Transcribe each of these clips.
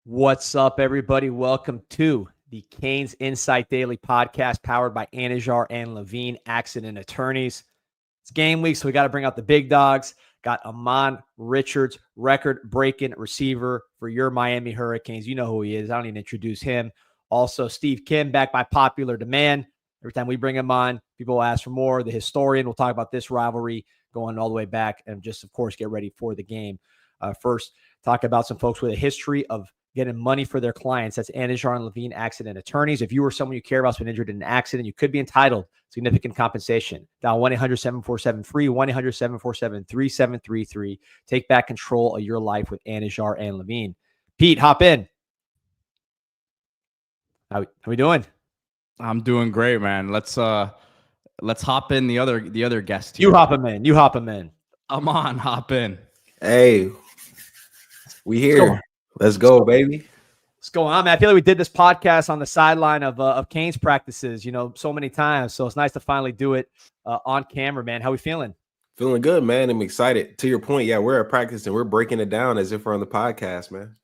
What's up, everybody? Welcome to the CanesInSight Daily podcast powered by Andrade and Levine Accident Attorneys. It's game week, so we got to bring out the big dogs. Got Ahmmon Richards, record-breaking receiver for your Miami Hurricanes. You know who he is. I don't need to introduce him. Also, Steve Kim, back by popular demand. Every time we bring him on, people will ask for more. The historian, we'll talk about this rivalry going all the way back and just, of course, get ready for the game. First, talk about some folks with a history of getting money for their clients. That's Andrade and Levine Accident Attorneys. If you or someone you care about has been injured in an accident, you could be entitled to significant compensation. Dial 1-800-747-FREE, 1-800-747-3733. Take back control of your life with Andrade and Levine. Pete, hop in. How we doing? I'm doing great, man. Let's hop in the other guest here. You hop him in. Ahmmon, hop in. Hey, we here. Let's go, baby. What's going on, man? I feel like we did this podcast on the sideline of Canes practices, so many times. So it's nice to finally do it on camera, man. How we feeling? Feeling good, man. I'm excited. To your point, yeah, we're at practice and we're breaking it down as if we're on the podcast, man.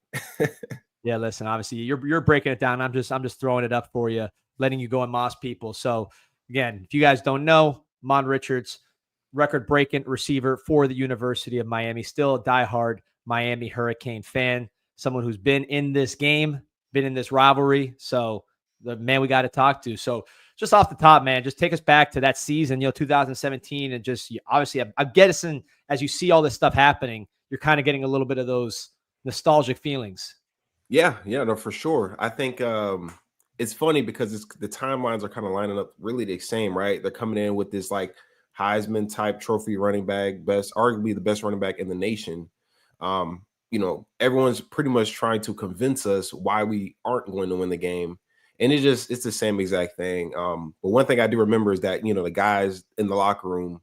Yeah, listen, obviously you're breaking it down. I'm just throwing it up for you, letting you go and moss people. So again, if you guys don't know, Ahmmon Richards, record-breaking receiver for the University of Miami, still a diehard Miami Hurricane fan. Someone who's been in this game, been in this rivalry. So the man we got to talk to. So just off the top, man, just take us back to that season, 2017. And just obviously, I'm guessing as you see all this stuff happening, you're kind of getting a little bit of those nostalgic feelings. Yeah, no, for sure. I think it's funny because the timelines are kind of lining up really the same, right? They're coming in with this like Heisman type trophy running back, arguably the best running back in the nation. Everyone's pretty much trying to convince us why we aren't going to win the game. And it's the same exact thing. But one thing I do remember is that, the guys in the locker room,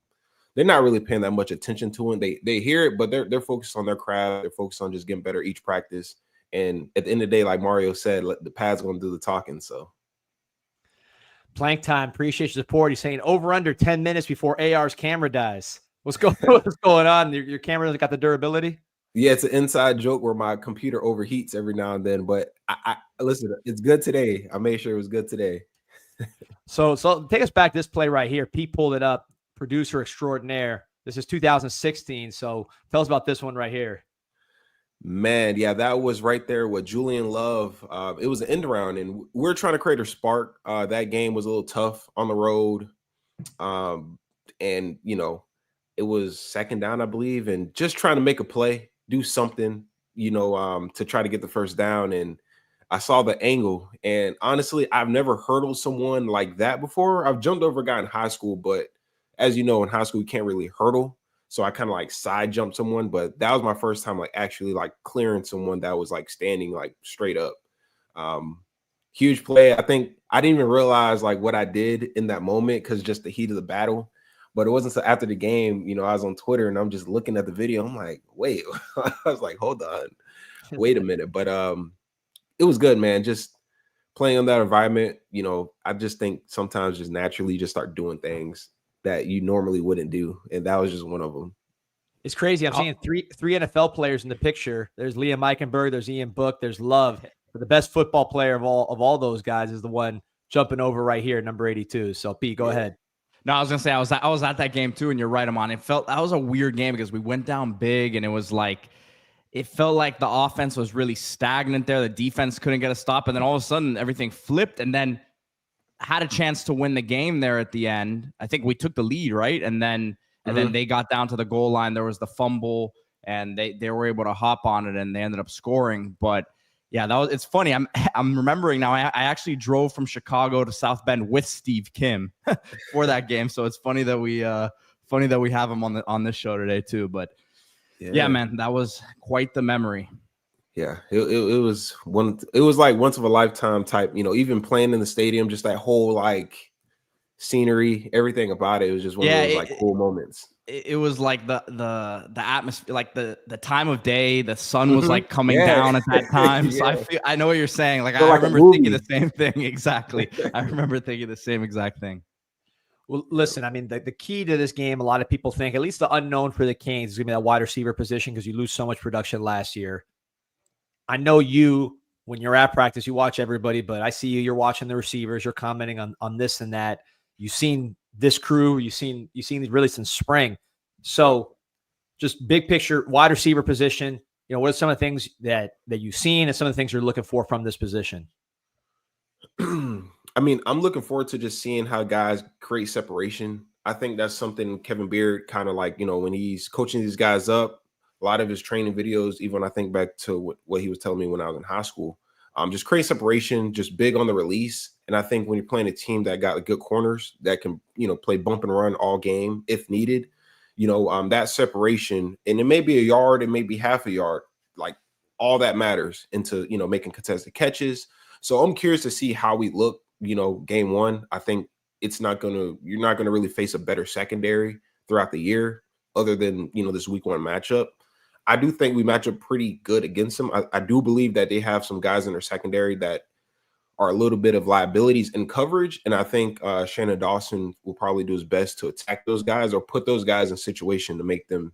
they're not really paying that much attention to it. They hear it, but they're focused on their craft. They're focused on just getting better each practice. And at the end of the day, like Mario said, the pad's going to do the talking. So Plank time. Appreciate your support. He's saying over under 10 minutes before AR's camera dies. What's going on? Your camera's got the durability? Yeah, it's an inside joke where my computer overheats every now and then, but I listen, it's good today. I made sure it was good today. So take us back to this play right here. Pete pulled it up, producer extraordinaire. This is 2016. So tell us about this one right here. Man, yeah, that was right there with Julian Love. It was an end around, and we're trying to create a spark. That game was a little tough on the road. And it was second down, I believe, and just trying to make a play. Do something, to try to get the first down. And I saw the angle. And honestly, I've never hurdled someone like that before. I've jumped over a guy in high school, but as you know, in high school, you can't really hurdle. So I kind of like side jumped someone, but that was my first time like actually like clearing someone that was like standing like straight up. Huge play. I think I didn't even realize like what I did in that moment because just the heat of the battle. But it wasn't until after the game, I was on Twitter and I'm just looking at the video. I'm like, wait, I was like, hold on, wait a minute. But it was good, man. Just playing in that environment, I just think sometimes just naturally just start doing things that you normally wouldn't do. And that was just one of them. It's crazy. I'm seeing three NFL players in the picture. There's Liam Eichenberg, there's Ian Book, there's Love. But the best football player of all those guys is the one jumping over right here, number 82. So Pete, go ahead. No, I was gonna say I was at that game too, and you're right, Ahmmon. That was a weird game because we went down big, and it felt like the offense was really stagnant there. The defense couldn't get a stop, and then all of a sudden everything flipped, and then had a chance to win the game there at the end. I think we took the lead, right? And then they got down to the goal line. There was the fumble, and they were able to hop on it, and they ended up scoring. But yeah, it's funny. I'm remembering now. I actually drove from Chicago to South Bend with Steve Kim for that game. So it's funny that we have him on this show today too. But yeah, man, that was quite the memory. Yeah, it was like once of a lifetime type. Even playing in the stadium, just that whole like scenery, everything about it was just one of those like cool moments. It was like the atmosphere, like the time of day. The sun was like coming down at that time. So I know what you're saying. Like I remember thinking the same thing. Exactly. I remember thinking the same exact thing. Well, listen, I mean, the key to this game, a lot of people think, at least the unknown for the Canes is going to be that wide receiver position because you lose so much production last year. I know you when you're at practice, you watch everybody, but I see you're watching the receivers, you're commenting on this and that. You've seen this crew, you've seen these really since spring. So just big picture, wide receiver position, what are some of the things that you've seen and some of the things you're looking for from this position? I mean, I'm looking forward to just seeing how guys create separation. I think that's something Kevin Beard kind of like, when he's coaching these guys up, a lot of his training videos, even I think back to what he was telling me when I was in high school, just create separation, just big on the release. And I think when you're playing a team that got good corners that can, play bump and run all game if needed, that separation, and it may be a yard, it may be half a yard, like all that matters into, making contested catches. So I'm curious to see how we look, game one. I think you're not going to really face a better secondary throughout the year other than, this week one matchup. I do think we match up pretty good against them. I do believe that they have some guys in their secondary that are a little bit of liabilities in coverage. And I think Shannon Dawson will probably do his best to attack those guys or put those guys in situation to make them,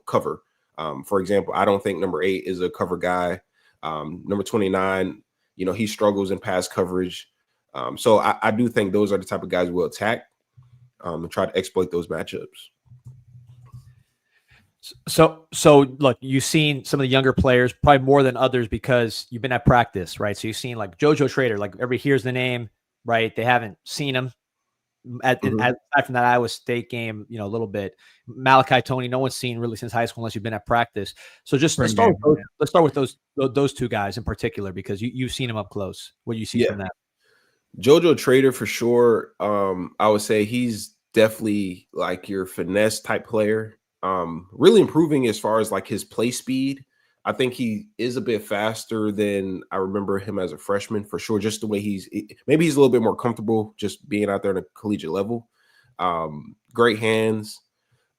cover. For example, I don't think number 8 is a cover guy. Number 29, he struggles in pass coverage. So I do think those are the type of guys we'll attack and try to exploit those matchups. So look, you've seen some of the younger players probably more than others because you've been at practice, right? So you've seen like JoJo Trader, like everybody hears the name, right? They haven't seen him aside from that Iowa State game, a little bit. Malachi Tony, no one's seen really since high school unless you've been at practice. So just let's start with those two guys in particular because you've seen them up close. What do you see from that? JoJo Trader for sure. I would say he's definitely like your finesse type player. Really improving as far as like his play speed. I think he is a bit faster than I remember him as a freshman for sure. Just the way maybe he's a little bit more comfortable just being out there at a collegiate level. Great hands.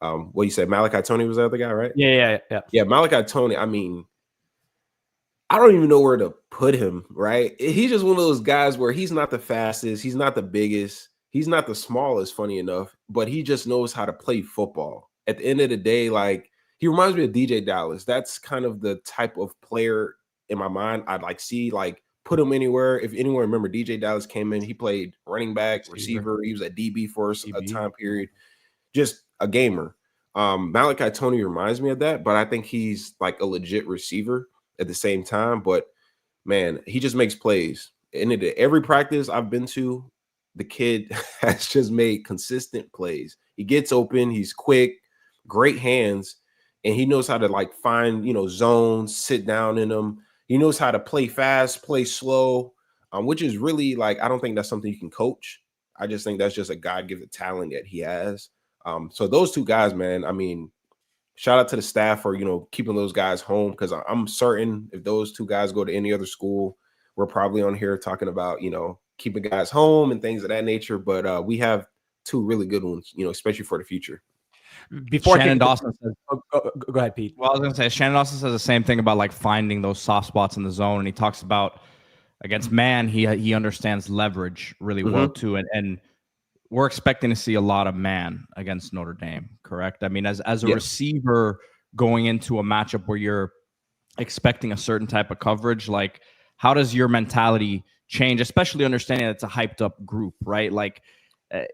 What you said, Malachi Tony was the other guy, right? Yeah. Malachi Tony. I mean, I don't even know where to put him, right? He's just one of those guys where he's not the fastest, he's not the biggest, he's not the smallest, funny enough, but he just knows how to play football. At the end of the day, like, he reminds me of DJ Dallas. That's kind of the type of player in my mind I'd like see, like, put him anywhere. If anyone remember, DJ Dallas came in, he played running back, receiver. He was at DB for a time period. Just a gamer. Malachi Tony reminds me of that, but I think he's like a legit receiver at the same time. But, man, he just makes plays. And every practice I've been to, the kid has just made consistent plays. He gets open. He's quick, great hands. And he knows how to like find, zones, sit down in them. He knows how to play fast, play slow, which is really like, I don't think that's something you can coach. I just think that's just a God-given talent that he has. So those two guys, man, I mean, shout out to the staff for, keeping those guys home. Cause I'm certain if those two guys go to any other school, we're probably on here talking about, keeping guys home and things of that nature. But we have two really good ones, especially for the future. Before Shannon Dawson says, go ahead, Pete. Well, I was going to say, Shannon Dawson says the same thing about like finding those soft spots in the zone. And he talks about against man, he understands leverage really well too. And we're expecting to see a lot of man against Notre Dame, correct? I mean, as a receiver going into a matchup where you're expecting a certain type of coverage, like how does your mentality change, especially understanding that it's a hyped up group, right? Like,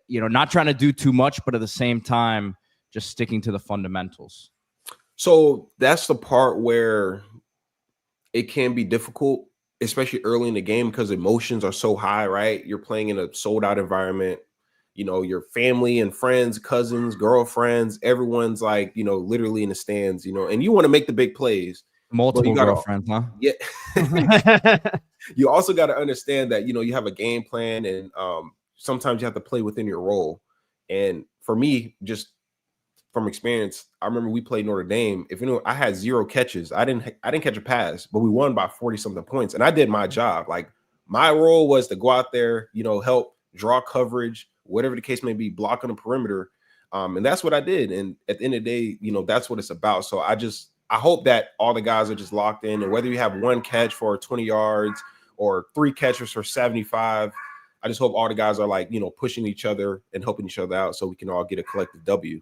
not trying to do too much, but at the same time, just sticking to the fundamentals. So that's the part where it can be difficult, especially early in the game, because emotions are so high, right? You're playing in a sold out environment. Your family and friends, cousins, girlfriends, everyone's like, literally in the stands, and you want to make the big plays. Multiple girlfriends, huh? Yeah. You also got to understand that, you have a game plan and sometimes you have to play within your role. And for me, just from experience, I remember we played Notre Dame. I had 0 catches. I didn't catch a pass, but we won by 40-something points. And I did my job. Like, my role was to go out there, help draw coverage, whatever the case may be, block on the perimeter. And that's what I did. And at the end of the day, that's what it's about. So I hope that all the guys are just locked in. And whether you have 1 catch for 20 yards or 3 catches for 75, I just hope all the guys are like, pushing each other and helping each other out so we can all get a collective W.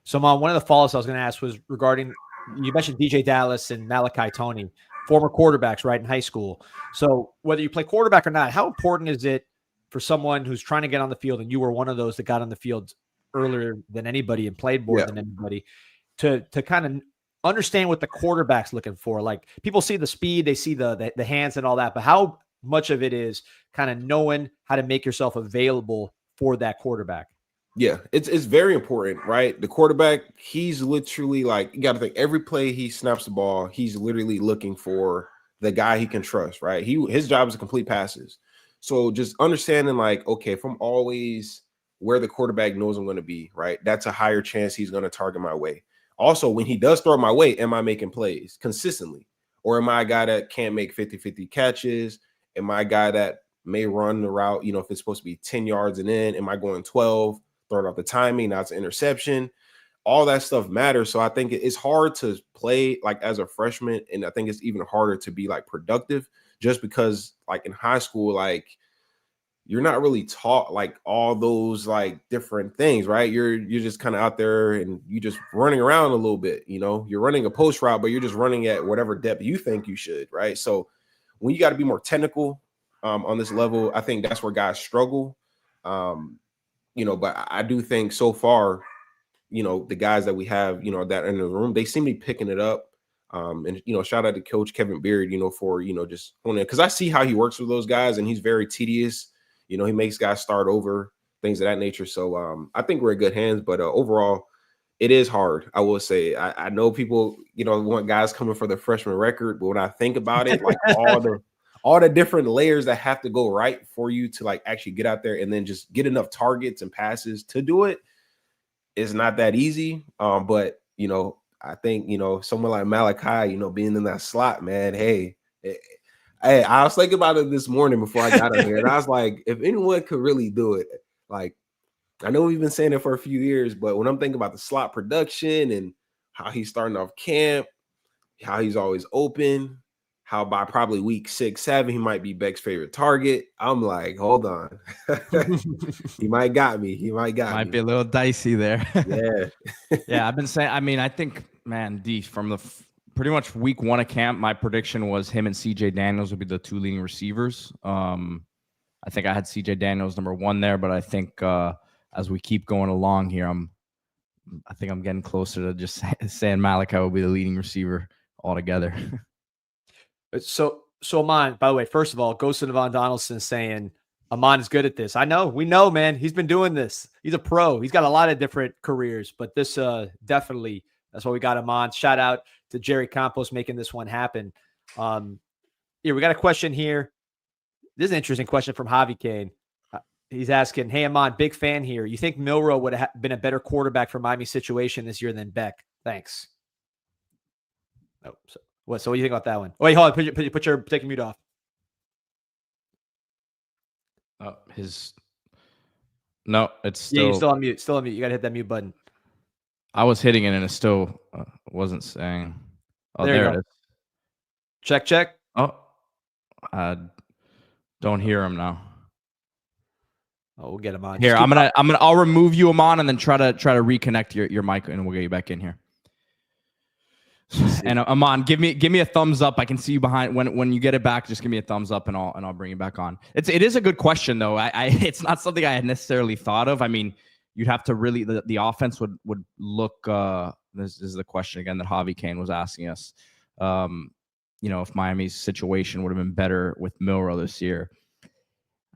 So, Mom, one of the follow-ups I was going to ask was regarding, you mentioned DJ Dallas and Malachi Tony. former quarterbacks, right, in high school. So whether you play quarterback or not, how important is it for someone who's trying to get on the field, and you were one of those that got on the field earlier than anybody and played more than anybody, to kind of understand what the quarterback's looking for? Like, people see the speed, they see the hands and all that, but how much of it is kind of knowing how to make yourself available for that quarterback? Yeah, it's very important, right? The quarterback, he's literally like, you got to think every play he snaps the ball, he's literally looking for the guy he can trust, right? His job is to complete passes. So just understanding like, okay, if I'm always where the quarterback knows I'm going to be, right? That's a higher chance he's going to target my way. Also, when he does throw my way, am I making plays consistently? Or am I a guy that can't make 50-50 catches? Am I a guy that may run the route, you know, if it's supposed to be 10 yards and in, am I going 12, throwing off the timing, now it's an interception? All that stuff matters. So I think it's hard to play like as a freshman, and I think it's even harder to be like productive, just because like in high school, like you're not really taught like all those like different things, right? You're just kind of out there and you just running around a little bit, you know, you're running a post route, but you're just running at whatever depth you think you should, right? So when you got to be more technical on this level, I think that's where guys struggle. You know, but I do think so far, you know, the guys that we have, you know, that in the room, they seem to be picking it up. And, you know, shout out to Coach Kevin Beard, you know, for, you know, just honing it, because I see how he works with those guys, and he's very tedious. You know, he makes guys start over, things of that nature. So I think we're in good hands, but overall, it is hard. I will say, I know people, you know, want guys coming for the freshman record, but when I think about it, like all the different layers that have to go right for you to like actually get out there and then just get enough targets and passes to do it, it's not that easy. But, you know, I think, you know, someone like Malachi, you know, being in that slot, man, hey, I was thinking about it this morning before I got on here, and I was like, if anyone could really do it, like, I know we've been saying it for a few years, but when I'm thinking about the slot production and how he's starting off camp, how he's always open, how by probably week 6, 7, he might be Beck's favorite target, I'm like, hold on. He might got me. He might be a little dicey there. Yeah. Yeah, I've been saying, I mean, I think, man, D, from the pretty much week 1 of camp, my prediction was him and CJ Daniels would be the 2 leading receivers. I think I had CJ Daniels number 1 there, but I think as we keep going along here, I think I'm getting closer to just saying Malachi will be the leading receiver altogether. So Ahmmon, by the way, first of all, Ghost of Von Donaldson saying Ahmmon is good at this. I know, we know, man. He's been doing this. He's a pro. He's got a lot of different careers, but this definitely, that's why we got him on. Shout out to Jerry Campos making this one happen. Here, we got a question here. This is an interesting question from Javi Kane. He's asking, hey, Ahmmon, big fan here. You think Milroe would have been a better quarterback for Miami's situation this year than Beck? Thanks. Oh, so what do you think about that one? Wait, hold on. Take your mute off. Oh, no, it's still. Yeah, you're still on mute. Still on mute. You got to hit that mute button. I was hitting it and it still wasn't saying. Oh, there it is. Check. Oh, don't hear him now. Oh, we'll get him on. Here, I'll remove you, Ahmmon, and then try to reconnect your mic, and we'll get you back in here. And Ahmmon, give me a thumbs up. I can see you behind. When you get it back, just give me a thumbs up, and I'll bring you back on. It is a good question though. It's not something I had necessarily thought of. I mean, you'd have to really the offense would look. This is the question again that Javi Kane was asking us. You know, if Miami's situation would have been better with Milroe this year.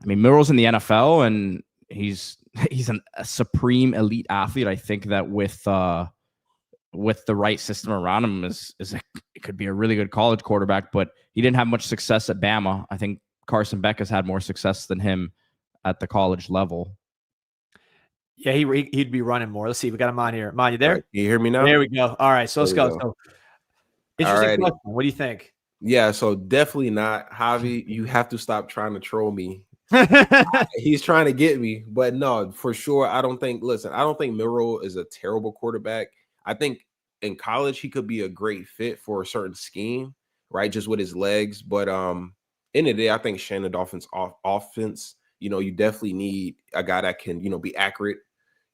I mean, Milroe's in the NFL and he's a supreme elite athlete. I think that with the right system around him it could be a really good college quarterback, but he didn't have much success at Bama. I think Carson Beck has had more success than him at the college level. Yeah, he'd be running more. Let's see. We got him on here. Ahmmon, you there? Right. You hear me now? There we go. All right. So let's go. So, interesting question. What do you think? Yeah, so definitely not. Javi, you have to stop trying to troll me. He's trying to get me, but no, for sure. I don't think Milroe is a terrible quarterback. I think in college he could be a great fit for a certain scheme, right? Just with his legs. But in the day, I think Shannon Dolphins offense, you know, you definitely need a guy that can, you know, be accurate,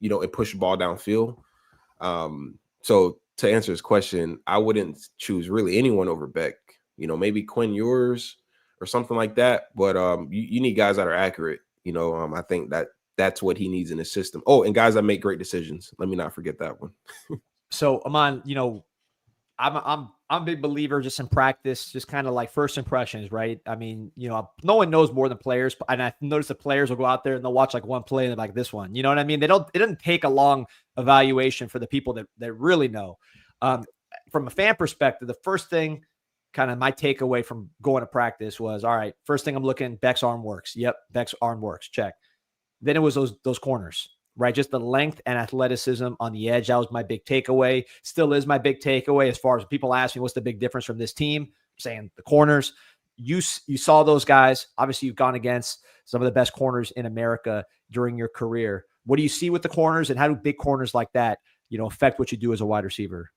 you know, and push the ball downfield. So to answer his question, I wouldn't choose really anyone over Beck. maybe Quinn Ewers or something like that. But you need guys that are accurate. I think that's what he needs in his system. Oh, and guys that make great decisions. Let me not forget that one. So Ahmmon, I'm a big believer just in practice, just kind of like first impressions, right? I mean, no one knows more than players, and I notice the players will go out there and they'll watch like one play and they're like this one. You know what I mean? It doesn't take a long evaluation for the people that really know. From a fan perspective, the first thing, kind of my takeaway from going to practice was, all right, first thing I'm looking, Beck's arm works. Yep, Beck's arm works. Check. Then it was those corners, right? Just the length and athleticism on the edge. That was my big takeaway. Still is my big takeaway as far as people ask me, what's the big difference from this team? I'm saying the corners. You saw those guys. Obviously, you've gone against some of the best corners in America during your career. What do you see with the corners, and how do big corners like that, affect what you do as a wide receiver?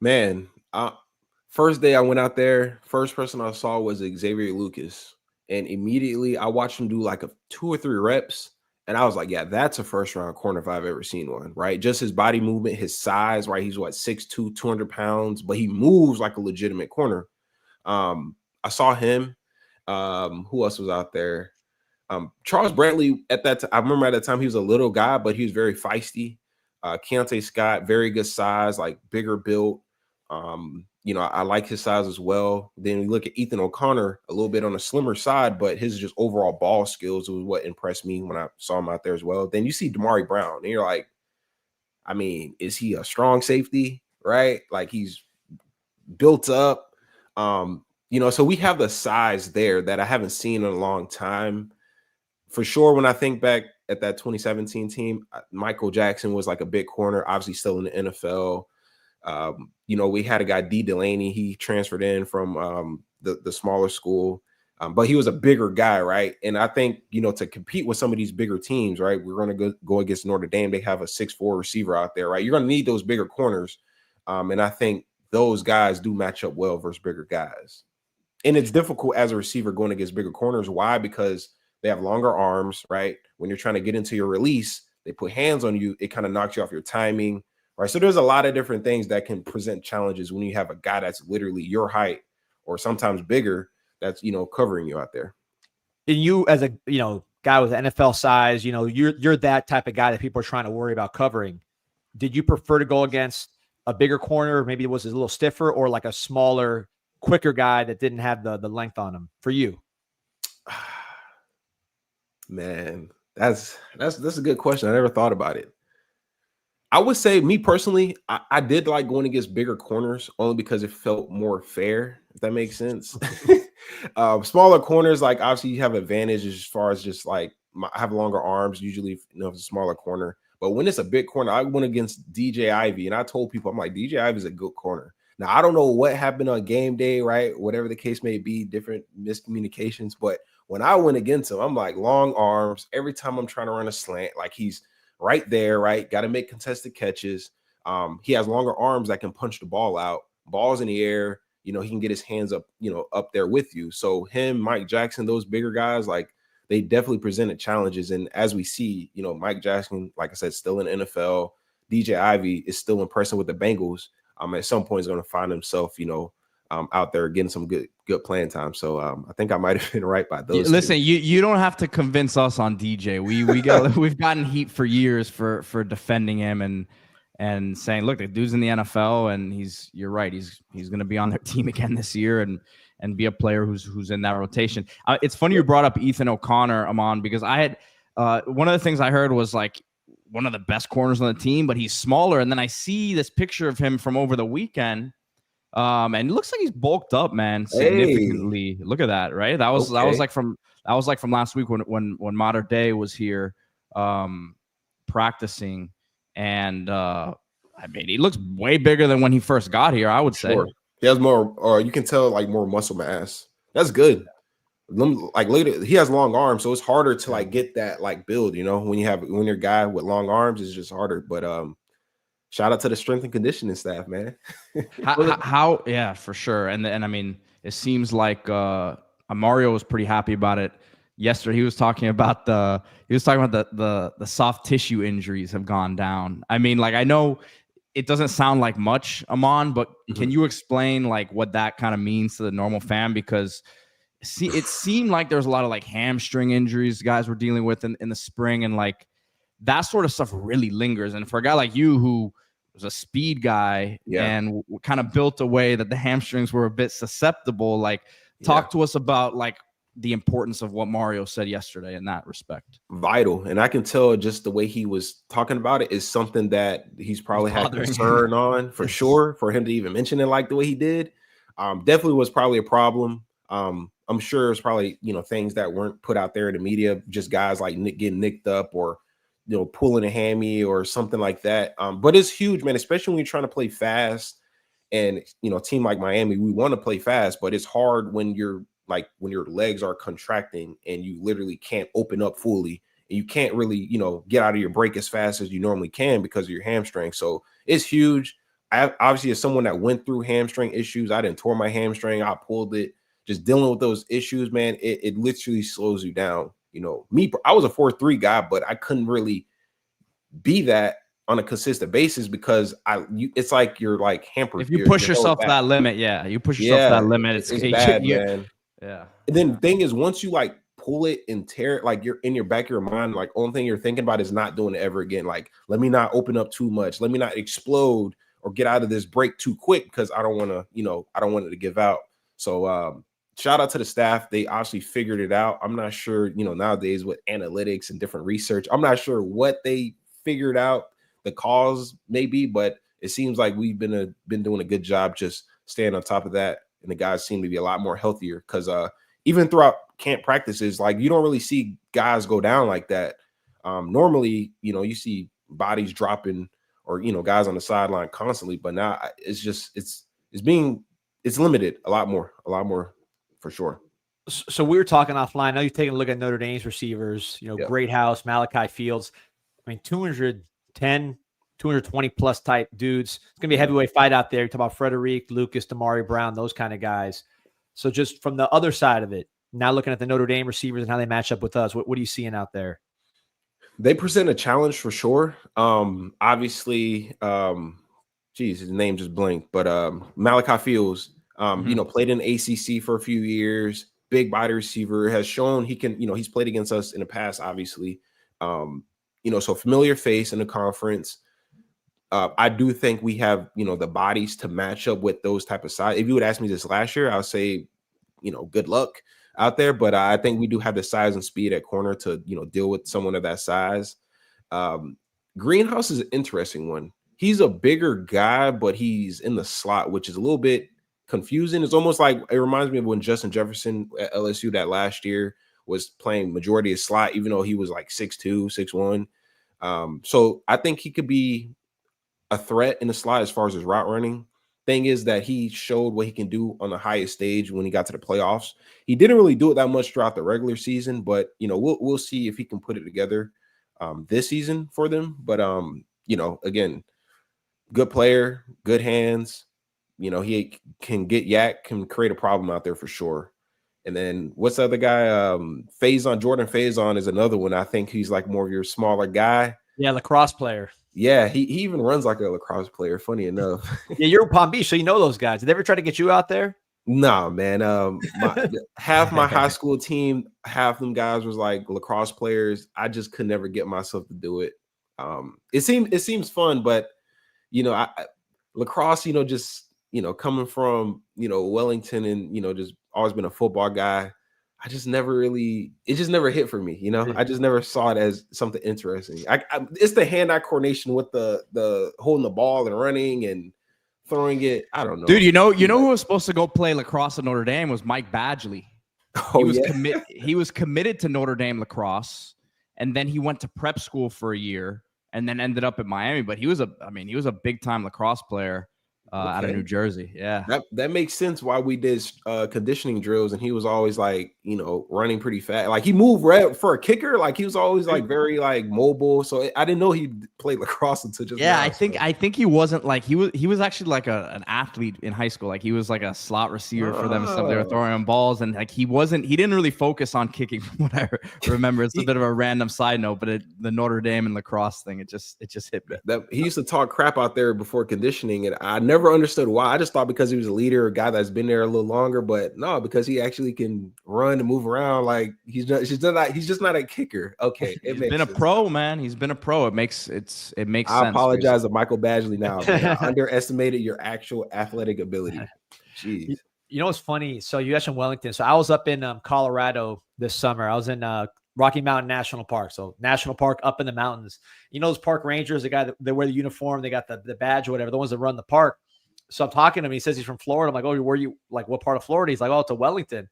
Man, first day I went out there, first person I saw was Xavier Lucas. And immediately I watched him do like 2 or 3 reps. And I was like, yeah, that's a first round corner if I've ever seen one, right? Just his body movement, his size, right? He's 6'2", 200 pounds, but he moves like a legitimate corner. I saw him. Who else was out there? Charles Brantley at that time. I remember at that time he was a little guy, but he was very feisty. Keontae Scott, very good size, like bigger build. I like his size as well. Then we look at Ethan O'Connor, a little bit on the slimmer side, but his just overall ball skills was what impressed me when I saw him out there as well. Then you see Damari Brown, and you're like, I mean, is he a strong safety, right? Like he's built up. So we have the size there that I haven't seen in a long time. For sure, when I think back at that 2017 team, Michael Jackson was like a big corner, obviously still in the NFL. We had a guy, D. Delaney. He transferred in from the smaller school, but he was a bigger guy, right? And I think, to compete with some of these bigger teams, right, we're going to go against Notre Dame. They have a 6'4" receiver out there, right? You're going to need those bigger corners. And I think those guys do match up well versus bigger guys. And it's difficult as a receiver going against bigger corners. Why? Because they have longer arms, right? When you're trying to get into your release, they put hands on you. It kind of knocks you off your timing. Right. So there's a lot of different things that can present challenges when you have a guy that's literally your height or sometimes bigger that's, covering you out there. And you as a, guy with NFL size, you're that type of guy that people are trying to worry about covering. Did you prefer to go against a bigger corner? Maybe it was a little stiffer, or like a smaller, quicker guy that didn't have the length on him for you? Man, that's a good question. I never thought about it. I would say, me personally, I did like going against bigger corners only because it felt more fair, if that makes sense. Smaller corners, like obviously you have advantage as far as just like I have longer arms, usually, if it's a smaller corner. But when it's a big corner, I went against DJ Ivy, and I told people, I'm like, DJ Ivy is a good corner. Now, I don't know what happened on game day, right? Whatever the case may be, different miscommunications. But when I went against him, I'm like, long arms. Every time I'm trying to run a slant, like he's right there, right? Got to make contested catches. He has longer arms that can punch the ball out. Ball's in the air. He can get his hands up, up there with you. So him, Mike Jackson, those bigger guys, like they definitely presented challenges. And as we see, Mike Jackson, like I said, still in the NFL. DJ Ivy is still impressing with the Bengals. At some point, he's going to find himself, out there getting some good playing time. So I think I might have been right by those. Listen, you don't have to convince us on DJ. We've gotten heat for years for defending him and saying, look, the dude's in the NFL, and you're right. He's going to be on their team again this year and be a player who's in that rotation. It's funny you brought up Ethan O'Connor, Ahmmon, because I had one of the things I heard was like one of the best corners on the team, but he's smaller. And then I see this picture of him from over the weekend. And it looks like he's bulked up, man, significantly. Hey. Look at that, right? That was like from last week when Mater Day was here practicing, and he looks way bigger than when he first got here, I would say. Sure. He has more, or you can tell, like more muscle mass. That's good. Like later, he has long arms, so it's harder to like get that like build. When you're a guy with long arms, it's just harder. But shout out to the strength and conditioning staff, man. how yeah, for sure. And I mean, it seems like Mario was pretty happy about it yesterday. He was talking about the soft tissue injuries have gone down. I mean, like I know it doesn't sound like much, Ahmmon, but can you explain like what that kind of means to the normal fan? Because it seemed like there's a lot of like hamstring injuries guys were dealing with in the spring, and like that sort of stuff really lingers. And for a guy like you who was a speed guy and kind of built a way that the hamstrings were a bit susceptible, like talk to us about like the importance of what Mario said yesterday in that respect. Vital. And I can tell just the way he was talking about it is something that he's probably had concern on for sure, for him to even mention it like the way he did. Definitely was probably a problem. I'm sure it's probably, you know, things that weren't put out there in the media, just guys like getting nicked up or, you know, pulling a hammy or something like that. But it's huge, man, especially when you're trying to play fast. And, you know, a team like Miami, we want to play fast, but it's hard when you're like when your legs are contracting and you literally can't open up fully and you can't really, you know, get out of your break as fast as you normally can because of your hamstring. So it's huge. Obviously, as someone that went through hamstring issues, I didn't tore my hamstring. I pulled it. Just dealing with those issues, man, it literally slows you down. You know, I was a 4.3 guy, but I couldn't really be that on a consistent basis because it's like you're like hampered. If you push yourself to that limit, you push yourself to that limit. It's bad, man. Yeah. And then the thing is, once you like pull it and tear it, like you're in your back of your mind, like only thing you're thinking about is not doing it ever again. Like, let me not open up too much. Let me not explode or get out of this break too quick because I don't want to, you know, I don't want it to give out. So shout out to the staff. They actually figured it out. I'm not sure, you know, nowadays with analytics and different research, I'm not sure what they figured out the cause maybe, but it seems like we've been doing a good job just staying on top of that. And the guys seem to be a lot more healthier because even throughout camp practices, like you don't really see guys go down like that. Normally, you know, you see bodies dropping or, you know, guys on the sideline constantly, but now it's just, it's limited a lot more for sure. So we were talking offline. I know you've taken a look at Notre Dame's receivers, you know, Great House, Malachi Fields. I mean, 210, 220 plus type dudes. It's going to be a heavyweight fight out there. You talk about Frederic, Lucas, Damari Brown, those kind of guys. So just from the other side of it, now looking at the Notre Dame receivers and how they match up with us, what are you seeing out there? They present a challenge for sure. Obviously, his name just blinked, but Malachi Fields, you know, played in ACC for a few years, big body receiver, has shown he can, you know, he's played against us in the past, obviously. You know, so familiar face in the conference. I do think we have, you know, the bodies to match up with those type of size. If you would ask me this last year, I would say, you know, good luck out there. But I think we do have the size and speed at corner to, you know, deal with someone of that size. Greenhouse is an interesting one. He's a bigger guy, but he's in the slot, which is a little bit confusing. It's almost like it reminds me of when Justin Jefferson at LSU that last year was playing majority of slot, even though he was like 6'2", 6'1". So I think he could be a threat in the slot as far as his route running. Thing is that he showed what he can do on the highest stage when he got to the playoffs. He didn't really do it that much throughout the regular season, but you know, we'll see if he can put it together this season for them. But you know, again, good player, good hands. You know, he can get yak, can create a problem out there for sure. And then what's the other guy? Jordan Faison is another one. I think he's like more of your smaller guy. Yeah, lacrosse player. Yeah, he even runs like a lacrosse player, funny enough. Yeah, you're in Palm Beach, so you know those guys. Did they ever try to get you out there? Nah, man. Half my high school team, half them guys was like lacrosse players. I just could never get myself to do it. It seems fun, but you know, lacrosse, you know, just, you know, coming from, you know, Wellington and, you know, just always been a football guy. It just never hit for me. You know, I just never saw it as something interesting. It's the hand-eye coordination with the holding the ball and running and throwing it. I don't know. Dude, you know who was supposed to go play lacrosse at Notre Dame was Mike Badgley. He was committed to Notre Dame lacrosse, and then he went to prep school for a year and then ended up at Miami. But he was a big-time lacrosse player. out of New Jersey. Yeah. That makes sense why we did conditioning drills, and he was always like, running pretty fast. Like he moved right for a kicker. Like he was always like very like mobile. So I didn't know he played lacrosse until just now. I think he wasn't like he was actually like an athlete in high school. Like he was like a slot receiver for them and stuff. They were throwing him balls, and like he didn't really focus on kicking from what I remember. It's a bit of a random side note, but the Notre Dame and lacrosse thing, it just hit me. That he used to talk crap out there before conditioning, and I never understood why. I just thought because he was a leader, a guy that's been there a little longer, but no, because he actually can run and move around. Like he's just not a kicker. Okay, he's been a pro, man. He's been a pro. It makes sense. I apologize to Michael Badgley now. Man. I underestimated your actual athletic ability. Jeez. You know what's funny? So you mentioned Wellington. So I was up in Colorado this summer. I was in Rocky Mountain National Park. So National Park up in the mountains. You know those park rangers, the guy that they wear the uniform, they got the badge or whatever, the ones that run the park. So I'm talking to him. He says he's from Florida. I'm like, oh, where you like? What part of Florida? He's like, oh, it's a Wellington.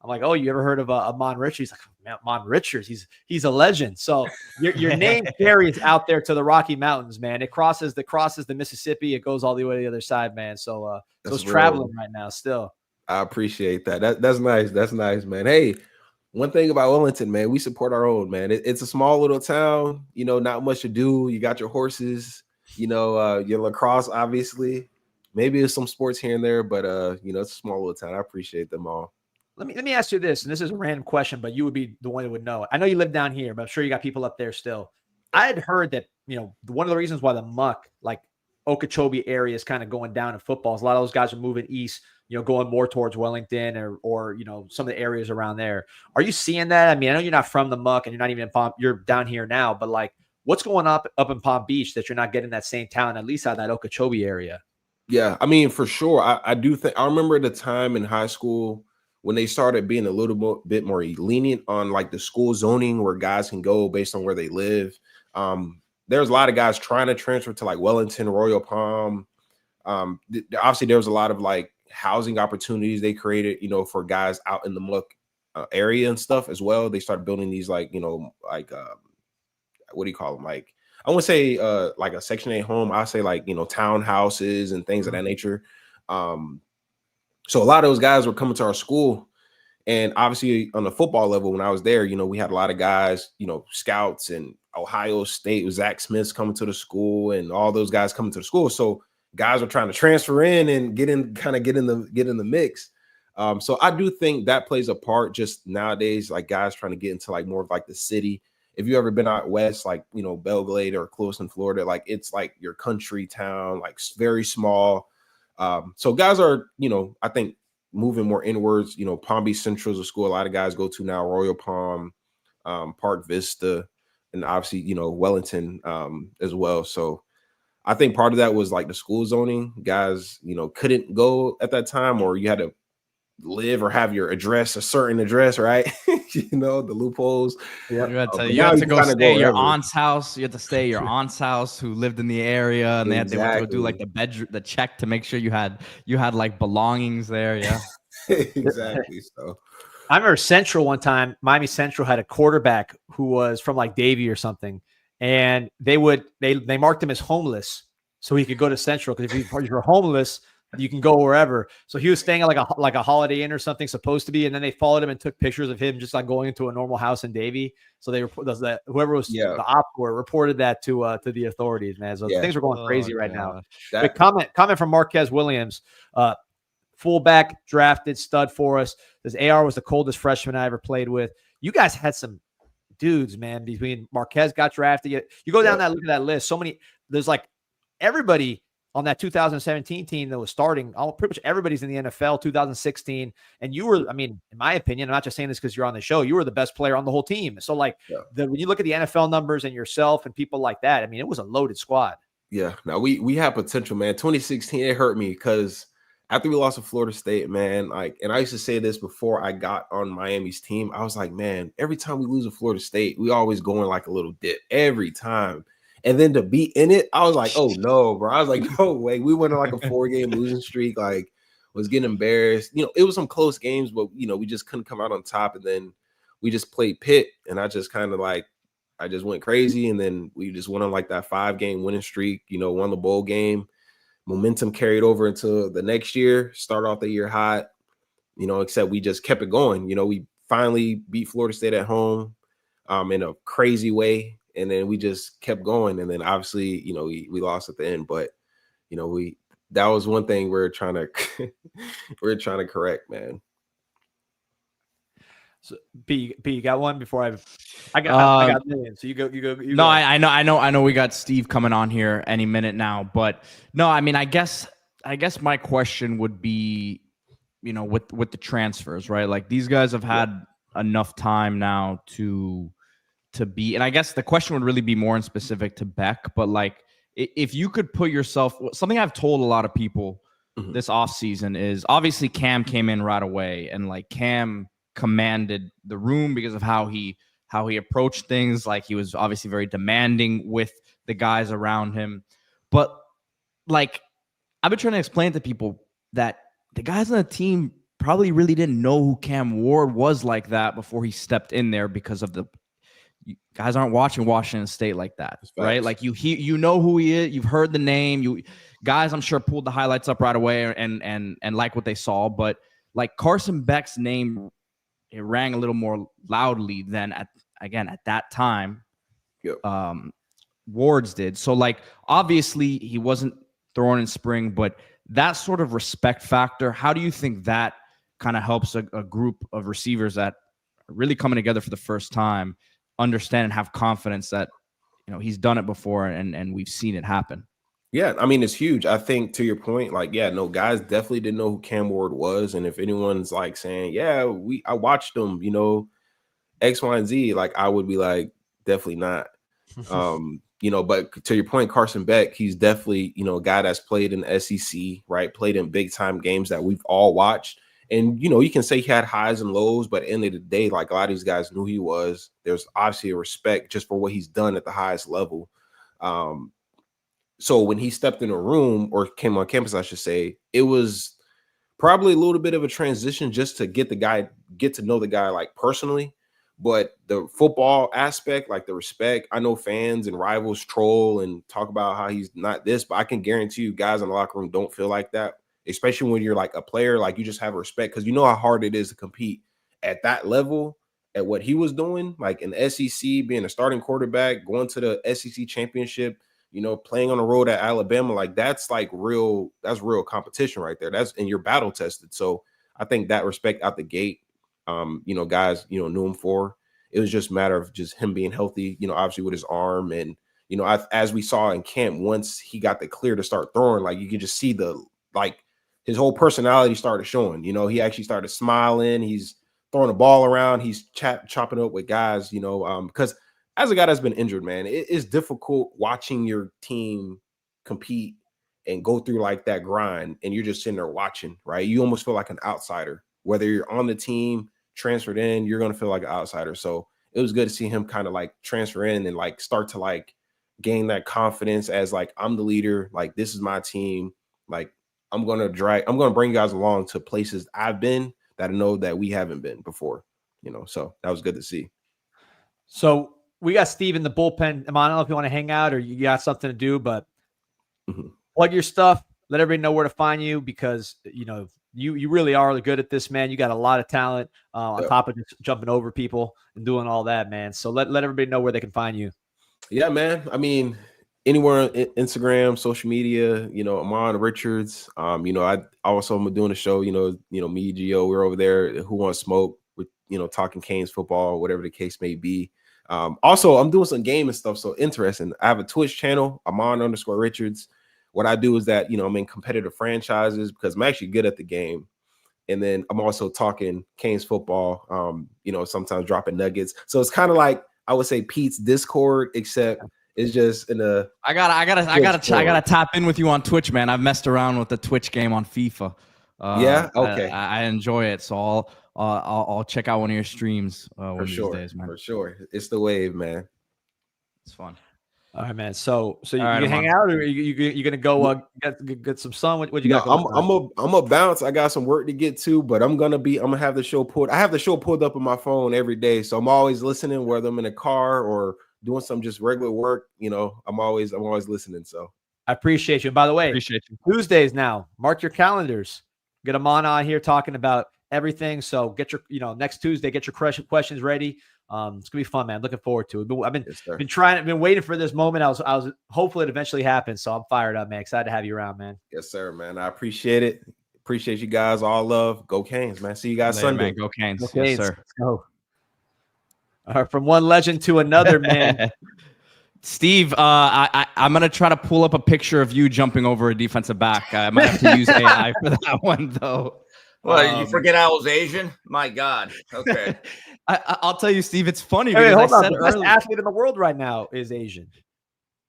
I'm like, oh, you ever heard of Ahmmon Richards? He's like, man, Ahmmon Richards. He's a legend. So your name carries out there to the Rocky Mountains, man. It crosses the Mississippi. It goes all the way to the other side, man. So it's traveling right now still. I appreciate that. That's nice. That's nice, man. Hey, one thing about Wellington, man, we support our own, man. It's a small little town, not much to do. You got your horses, your lacrosse, obviously. Maybe there's some sports here and there, but it's a small little town. I appreciate them all. Let me ask you this, and this is a random question, but you would be the one that would know. I know you live down here, but I'm sure you got people up there still. I had heard that, one of the reasons why the muck, like Okeechobee area is kind of going down in football is a lot of those guys are moving east, going more towards Wellington or some of the areas around there. Are you seeing that? I mean, I know you're not from the muck and you're not even in Palm, you're down here now, but like what's going up in Palm Beach that you're not getting that same talent, at least out of that Okeechobee area? Yeah, I mean, for sure. I do think I remember the time in high school when they started being a little bit more lenient on like the school zoning where guys can go based on where they live. There's a lot of guys trying to transfer to like Wellington, Royal Palm. Obviously, there was a lot of like housing opportunities they created, for guys out in the muck area and stuff as well. They started building these like, what do you call them? Like, I wouldn't say like a Section 8 home. I say like, townhouses and things of that nature. So a lot of those guys were coming to our school, and obviously on the football level, when I was there, we had a lot of guys, scouts and Ohio State with Zach Smith's coming to the school and all those guys coming to the school. So guys were trying to transfer in and get in the mix. So I do think that plays a part just nowadays, like guys trying to get into like more of like the city. If you ever been out west, like, Belgrade or close in Florida, like it's like your country town, like very small. So guys are, I think moving more inwards, Palm Beach Central is a school a lot of guys go to now, Royal Palm, Park Vista, and obviously, Wellington as well. So I think part of that was like the school zoning. Guys, couldn't go at that time, or you had to live or have your address, a certain address, right? The loopholes. Yeah, you had to go stay at your aunt's house. You had to stay at your aunt's house who lived in the area, and they went to go do like the check to make sure you had like belongings there. Yeah, exactly. So I remember Central one time. Miami Central had a quarterback who was from like Davie or something, and they marked him as homeless so he could go to Central, because if you were homeless, you can go wherever. So he was staying at like a Holiday Inn or something, supposed to be, and then they followed him and took pictures of him just like going into a normal house in Davie. So they whoever was the op reported that to the authorities, man. So things were going crazy right now. But comment from Marquez Williams, fullback drafted stud for us. This AR was the coldest freshman I ever played with. You guys had some dudes, man. Between Marquez got drafted, you go down that look at that list. So many. There's like everybody on that 2017 team that was starting, pretty much everybody's in the NFL 2016. And you were, I mean, in my opinion, I'm not just saying this because you're on the show, you were the best player on the whole team. So like when you look at the NFL numbers and yourself and people like that, I mean, it was a loaded squad. Yeah. Now we have potential, man. 2016, it hurt me because after we lost to Florida State, man, like, and I used to say this before I got on Miami's team, I was like, man, every time we lose to Florida State, we always go in like a little dip every time. And then to be in it, I was like, oh no, bro. I was like, no way. We went on like a 4-game losing streak, like was getting embarrassed. It was some close games, but we just couldn't come out on top. And then we just played Pitt, and I just kind of like, I just went crazy. And then we just went on like that 5-game winning streak, won the bowl game. momentum carried over into the next year, start off the year hot, except we just kept it going. We finally beat Florida State at home in a crazy way. And then we just kept going. And then obviously, we lost at the end, but that was one thing we're trying to correct, man. So B, you got one before I got millions. So you go. No, I know. We got Steve coming on here any minute now, but no, I mean, I guess my question would be, with the transfers, right? Like these guys have had enough time now to be, and I guess the question would really be more in specific to Beck, but like if you could put yourself, something I've told a lot of people this offseason is obviously Cam came in right away, and like Cam commanded the room because of how he approached things. Like he was obviously very demanding with the guys around him. But like I've been trying to explain to people that the guys on the team probably really didn't know who Cam Ward was like that before he stepped in there, because of guys aren't watching Washington State like that, right? Like you know who he is, you've heard the name. You guys, I'm sure, pulled the highlights up right away and like what they saw. But like Carson Beck's name, it rang a little more loudly than at that time. Ward's did. So like obviously he wasn't thrown in spring, but that sort of respect factor, how do you think that kind of helps a group of receivers that are really coming together for the first time understand and have confidence that he's done it before and we've seen it happen? Yeah, I mean, it's huge. I think to your point, like, guys definitely didn't know who Cam Ward was. And if anyone's like saying, I watched him, X, Y, and Z, like I would be like, definitely not. But to your point, Carson Beck, he's definitely, a guy that's played in the SEC, right? Played in big time games that we've all watched. And, you can say he had highs and lows, but at the end of the day, like a lot of these guys knew he was. There's obviously a respect just for what he's done at the highest level. So when he stepped in a room, or came on campus, I should say, it was probably a little bit of a transition just to get to know the guy like personally. But the football aspect, like the respect, I know fans and rivals troll and talk about how he's not this, but I can guarantee you guys in the locker room don't feel like that, especially when you're like a player. Like you just have respect because you know how hard it is to compete at that level, at what he was doing, like in the SEC, being a starting quarterback, going to the SEC championship, playing on the road at Alabama. Like that's real competition right there. And you're battle tested. So I think that respect out the gate, guys, knew him for. It was just a matter of just him being healthy, obviously with his arm. And, as we saw in camp, once he got the clear to start throwing, like you could just see his whole personality started showing. He actually started smiling. He's throwing the ball around. He's chopping up with guys, because as a guy that's been injured, man, it is difficult watching your team compete and go through like that grind. And you're just sitting there watching, right? You almost feel like an outsider. Whether you're on the team, transferred in, you're going to feel like an outsider. So it was good to see him kind of like transfer in and like start to like gain that confidence as like, I'm the leader. Like, this is my team. Like, I'm going to bring you guys along to places I've been that I know that we haven't been before, so that was good to see. So we got Steve in the bullpen. Ahmmon, I don't know if you want to hang out or you got something to do, but plug your stuff. Let everybody know where to find you, because, you really are good at this, man. You got a lot of talent on top of just jumping over people and doing all that, man. So let everybody know where they can find you. Yeah, man. I mean, anywhere on Instagram, social media, Ahmmon Richards. I also am doing a show, me, Gio, we're over there. Who Wants Smoke? With, talking Canes football, whatever the case may be. Also, I'm doing some game and stuff. So interesting. I have a Twitch channel, Ahmmon_Richards. What I do is that, I'm in competitive franchises because I'm actually good at the game. And then I'm also talking Canes football, sometimes dropping nuggets. So it's kind of like, I would say Pete's Discord, except it's just in a. I gotta tap in with you on Twitch, man. I've messed around with the Twitch game on FIFA. Yeah. Okay. I enjoy it. So I'll check out one of your streams one of these days, man. For sure. It's the wave, man. It's fun. All right, man. So you right, can hang out, or you gonna go get some sun? What you got? I'm a bounce. I got some work to get to, but I'm gonna have the show pulled. I have the show pulled up on my phone every day, so I'm always listening, whether I'm in a car or doing some just regular work. I'm always listening. So I appreciate you. And by the way, Appreciate you. Tuesdays now, mark your calendars. Get Ahmmon on here talking about everything. So get your, next Tuesday, get your questions ready. It's gonna be fun, man. Looking forward to it. I've been waiting for this moment. I was hopefully it eventually happens. So I'm fired up, man. Excited to have you around, man. Yes, sir, man. I appreciate it. Appreciate you guys. All love. Go Canes, man. See you guys Sunday. Man. Go Canes. Go Yes, Canes. sir. Let's go. All right, from one legend to another, man. Steve, I'm going to try to pull up a picture of you jumping over a defensive back. I might have to use AI for that one, though. Well, you forget I was Asian? My God. Okay. I'll tell you, Steve, it's funny. Hey, because hold I on. said The best earlier, athlete in the world right now is Asian.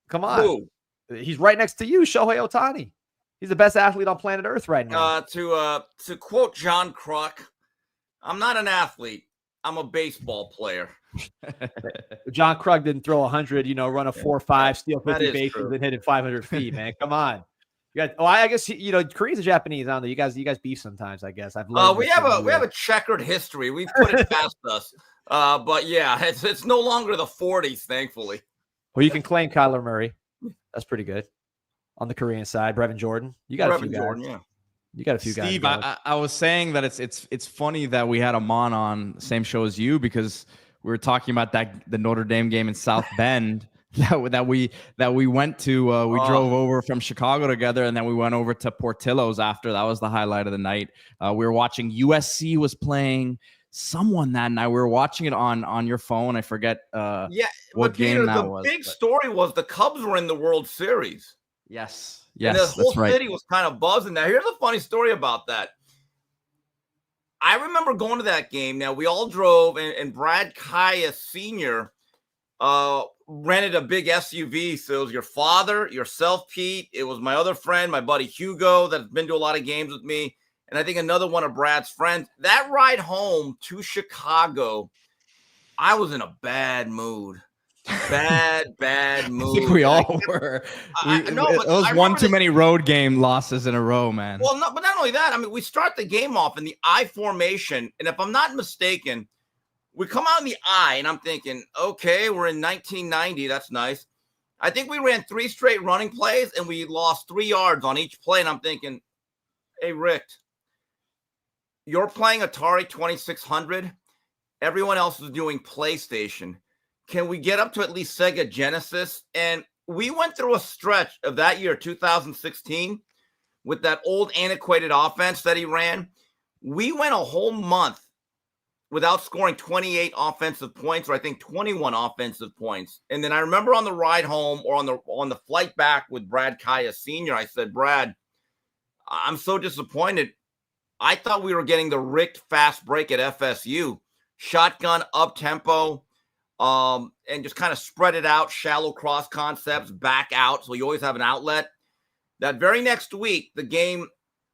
Come on. Who? He's right next to you, Shohei Ohtani. He's the best athlete on planet Earth right now. To quote John Kruk, I'm not an athlete. I'm a baseball player. John Krug didn't throw 100, run a 4.5, steal 50 bases, true. and hit it 500 feet, man. Come on. You got, I guess Koreans and Japanese. I don't know. You guys beef sometimes. I guess I've learned. We have a checkered history. We've put it past us. But yeah, it's no longer the 40s, thankfully. Well, you can claim Kyler Murray. That's pretty good. On the Korean side, Brevin Jordan. You got a few guys. Yeah. You got a few guys. Steve, I was saying that it's funny that we had Ahmmon on the same show as you, because we were talking about the Notre Dame game in South Bend that we went to. We drove over from Chicago together, and then we went over to Portillo's after. That was the highlight of the night. We were watching USC was playing someone that night. We were watching it on your phone. I forget what game that was. The big story was the Cubs were in the World Series. Yes. And the whole city was kind of buzzing. Now, here's a funny story about that. I remember going to that game. Now, we all drove, and Brad Kaya Sr. Rented a big SUV. So it was your father, yourself, Pete. It was my other friend, my buddy Hugo, that's been to a lot of games with me. And I think another one of Brad's friends. That ride home to Chicago, I was in a bad mood. Bad mood. I think we all were. It was one too many road game losses in a row, man. Well, but not only that. I mean, we start the game off in the I formation, and if I'm not mistaken, we come out in the I, and I'm thinking, okay, we're in 1990. That's nice. I think we ran 3 straight running plays, and we lost 3 yards on each play, and I'm thinking, hey, Rick, you're playing Atari 2600. Everyone else is doing PlayStation. Can we get up to at least Sega Genesis? And we went through a stretch of that year, 2016, with that old antiquated offense that he ran. We went a whole month without scoring 28 offensive points, or I think 21 offensive points. And then I remember on the ride home, or on the flight back with Brad Kaya Sr., I said, Brad, I'm so disappointed. I thought we were getting the Rick fast break at FSU. Shotgun, up-tempo, and just kind of spread it out, shallow cross concepts, back out, so you always have an outlet. That very next week, the game,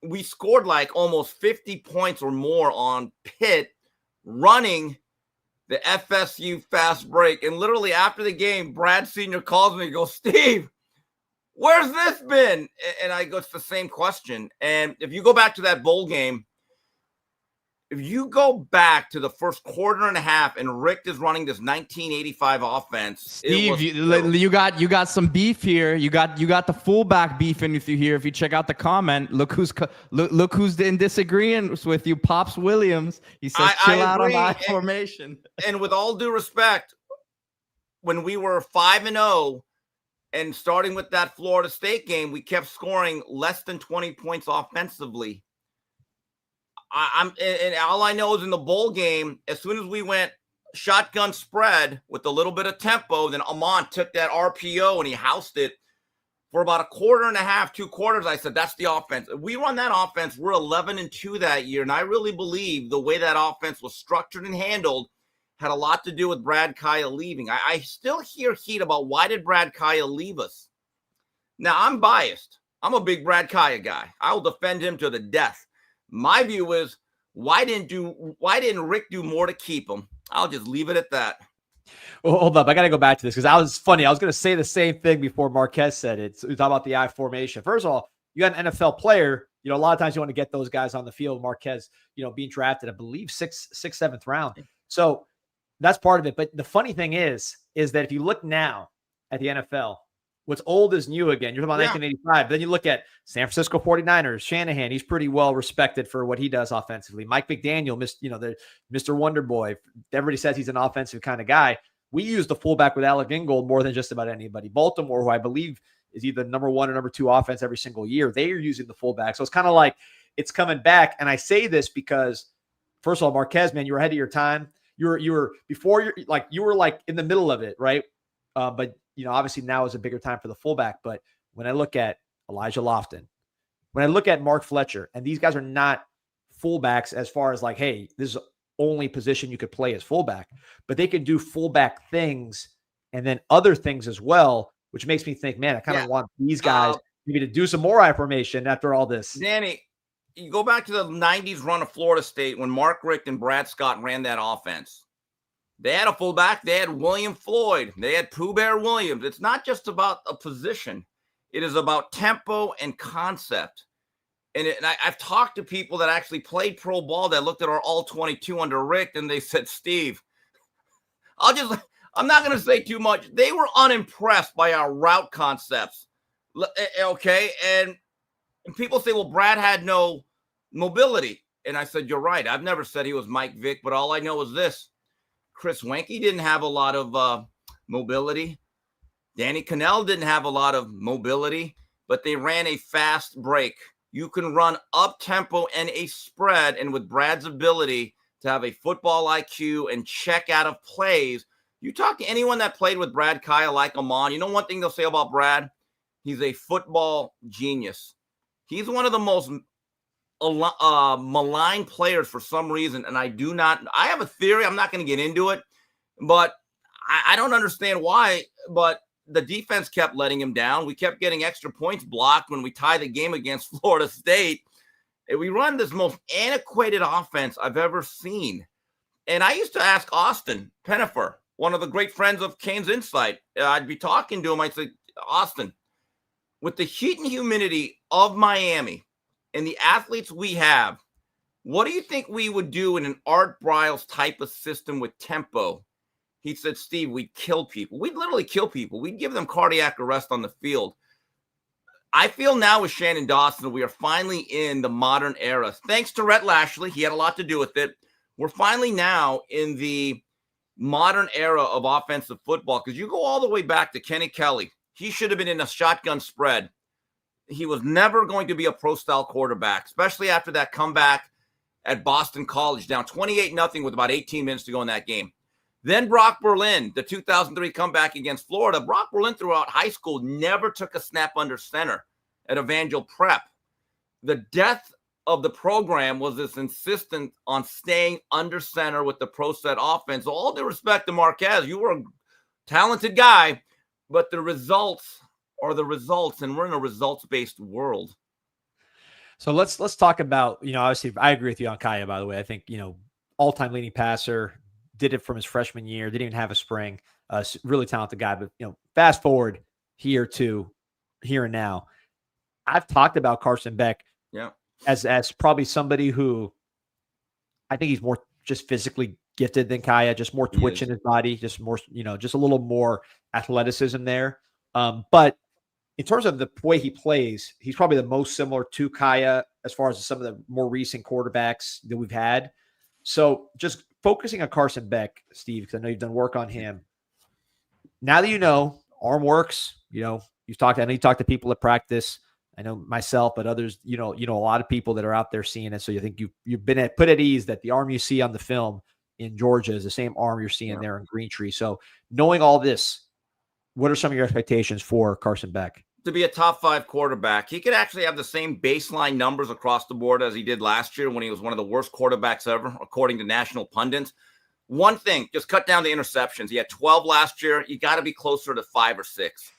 we scored like almost 50 points or more on Pitt running the FSU fast break. And literally after the game, Brad Sr. calls me and goes, Steve, where's this been? And I go, it's the same question. And if you go back to that bowl game, if you go back to the first quarter and a half, and Rick is running this 1985 offense, Steve, you got some beef here. You got the fullback beefing with you here. If you check out the comment, look who's in disagreeing with you, Pops Williams. He says chill out on I formation. And with all due respect, when we were 5-0 and starting with that Florida State game, we kept scoring less than 20 points offensively. And all I know is in the bowl game, as soon as we went shotgun spread with a little bit of tempo, then Ahmmon took that RPO and he housed it for about a quarter and a half, 2 quarters. I said, that's the offense. If we run that offense, we're 11-2 that year. And I really believe the way that offense was structured and handled had a lot to do with Brad Kaya leaving. I still hear heat about why did Brad Kaya leave us? Now, I'm biased. I'm a big Brad Kaya guy. I will defend him to the death. My view is, why didn't Rick do more to keep him? I'll just leave it at that. Well, hold up. I got to go back to this because I was funny. I was going to say the same thing before Marquez said it. So we talk about the I formation. First of all, you got an NFL player. A lot of times you want to get those guys on the field. Marquez, being drafted, I believe, 6th, 7th round. So that's part of it. But the funny thing is that if you look now at the NFL, what's old is new again. You're talking about 1985. Then you look at San Francisco 49ers, Shanahan. He's pretty well respected for what he does offensively. Mike McDaniel, the Mr. Wonder Boy. Everybody says he's an offensive kind of guy. We use the fullback with Alec Ingold more than just about anybody. Baltimore, who I believe is either number 1 or number 2 offense every single year, they are using the fullback. So it's kind of like it's coming back. And I say this because, first of all, Marquez, man, you were ahead of your time. You were in the middle of it, right? But obviously now is a bigger time for the fullback. But when I look at Elijah Lofton, when I look at Mark Fletcher, and these guys are not fullbacks as far as like, hey, this is the only position you could play as fullback, but they can do fullback things and then other things as well, which makes me think, man, I kind of want these guys maybe to do some more I formation after all this. Danny, you go back to the 90s run of Florida State when Mark Richt and Brad Scott ran that offense. They had a fullback. They had William Floyd. They had Pooh Bear Williams. It's not just about a position. It is about tempo and concept. And I've talked to people that actually played pro ball that looked at our all-22 under Richt, and they said, Steve, I'm not going to say too much. They were unimpressed by our route concepts. Okay? And people say, well, Brad had no mobility. And I said, you're right. I've never said he was Mike Vick, but all I know is this. Chris Wenke didn't have a lot of mobility. Danny Cannell didn't have a lot of mobility, but they ran a fast break. You can run up tempo and a spread, and with Brad's ability to have a football IQ and check out of plays, you talk to anyone that played with Brad Kaya like Ahmmon, you know one thing they'll say about Brad? He's a football genius. He's one of the most maligned players for some reason, and I have a theory. I'm not going to get into it, but I don't understand why, but the defense kept letting him down. We kept getting extra points blocked when we tied the game against Florida State, and we run this most antiquated offense I've ever seen. And I used to ask Austin Pennifer, one of the great friends of CanesInSight, I'd be talking to him. I'd say, Austin, with the heat and humidity of Miami and the athletes we have, what do you think we would do in an Art Briles type of system with tempo? He said, Steve, we'd kill people. We'd literally kill people. We'd give them cardiac arrest on the field. I feel now with Shannon Dawson, we are finally in the modern era. Thanks to Rhett Lashley. He had a lot to do with it. We're finally now in the modern era of offensive football, because you go all the way back to Kenny Kelly. He should have been in a shotgun spread. He was never going to be a pro-style quarterback, especially after that comeback at Boston College, down 28-0 with about 18 minutes to go in that game. Then Brock Berlin, the 2003 comeback against Florida. Brock Berlin throughout high school never took a snap under center at Evangel Prep. The death of the program was this insistence on staying under center with the pro set offense. All due respect to Marquez, you were a talented guy, but the results are the results, and we're in a results-based world. So let's talk about, obviously I agree with you on Kaya, by the way. I think, all-time leading passer, did it from his freshman year, didn't even have a spring, really talented guy. But, fast forward here and now. I've talked about Carson Beck as probably somebody who I think he's more just physically gifted than Kaya, just more twitch in his body, just more, just a little more athleticism there. But in terms of the way he plays, he's probably the most similar to Kaya as far as some of the more recent quarterbacks that we've had. So just focusing on Carson Beck, Steve, because I know you've done work on him. Now that arm works, I know you talked to people at practice. I know myself, but others, a lot of people that are out there seeing it. So you think you've been put at ease that the arm you see on the film in Georgia is the same arm you're seeing there in Greentree. So knowing all this, what are some of your expectations for Carson Beck? To be a top 5 quarterback, he could actually have the same baseline numbers across the board as he did last year when he was one of the worst quarterbacks ever, according to national pundits. One thing, just cut down the interceptions. He had 12 last year. You got to be closer to 5 or 6.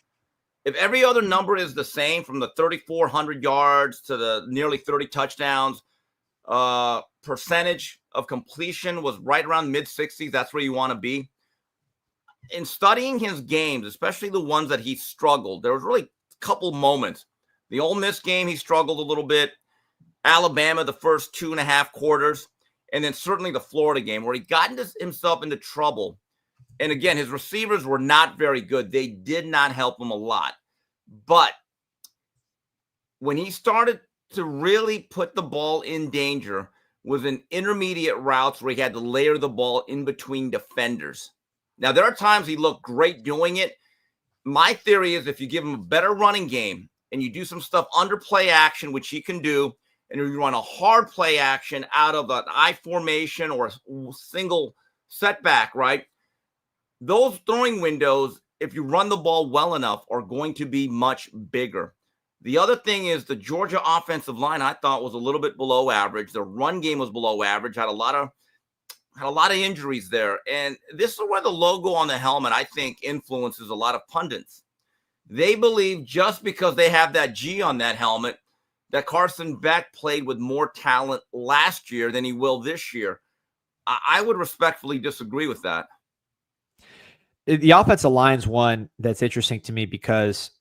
If every other number is the same, from the 3,400 yards to the nearly 30 touchdowns, percentage of completion was right around mid-60s. That's where you want to be. In studying his games, especially the ones that he struggled, there was really a couple moments. The Ole Miss game, he struggled a little bit. Alabama, the first 2.5 quarters. And then certainly the Florida game, where he got himself into trouble. And again, his receivers were not very good. They did not help him a lot. But when he started to really put the ball in danger was in intermediate routes where he had to layer the ball in between defenders. Now, there are times he looked great doing it. My theory is if you give him a better running game and you do some stuff under play action, which he can do, and you run a hard play action out of an I formation or a single setback, right? Those throwing windows, if you run the ball well enough, are going to be much bigger. The other thing is the Georgia offensive line, I thought, was a little bit below average. The run game was below average, had a lot of injuries there. And this is where the logo on the helmet, I think, influences a lot of pundits. They believe just because they have that G on that helmet, that Carson Beck played with more talent last year than he will this year. I would respectfully disagree with that. The offensive line's one that's interesting to me because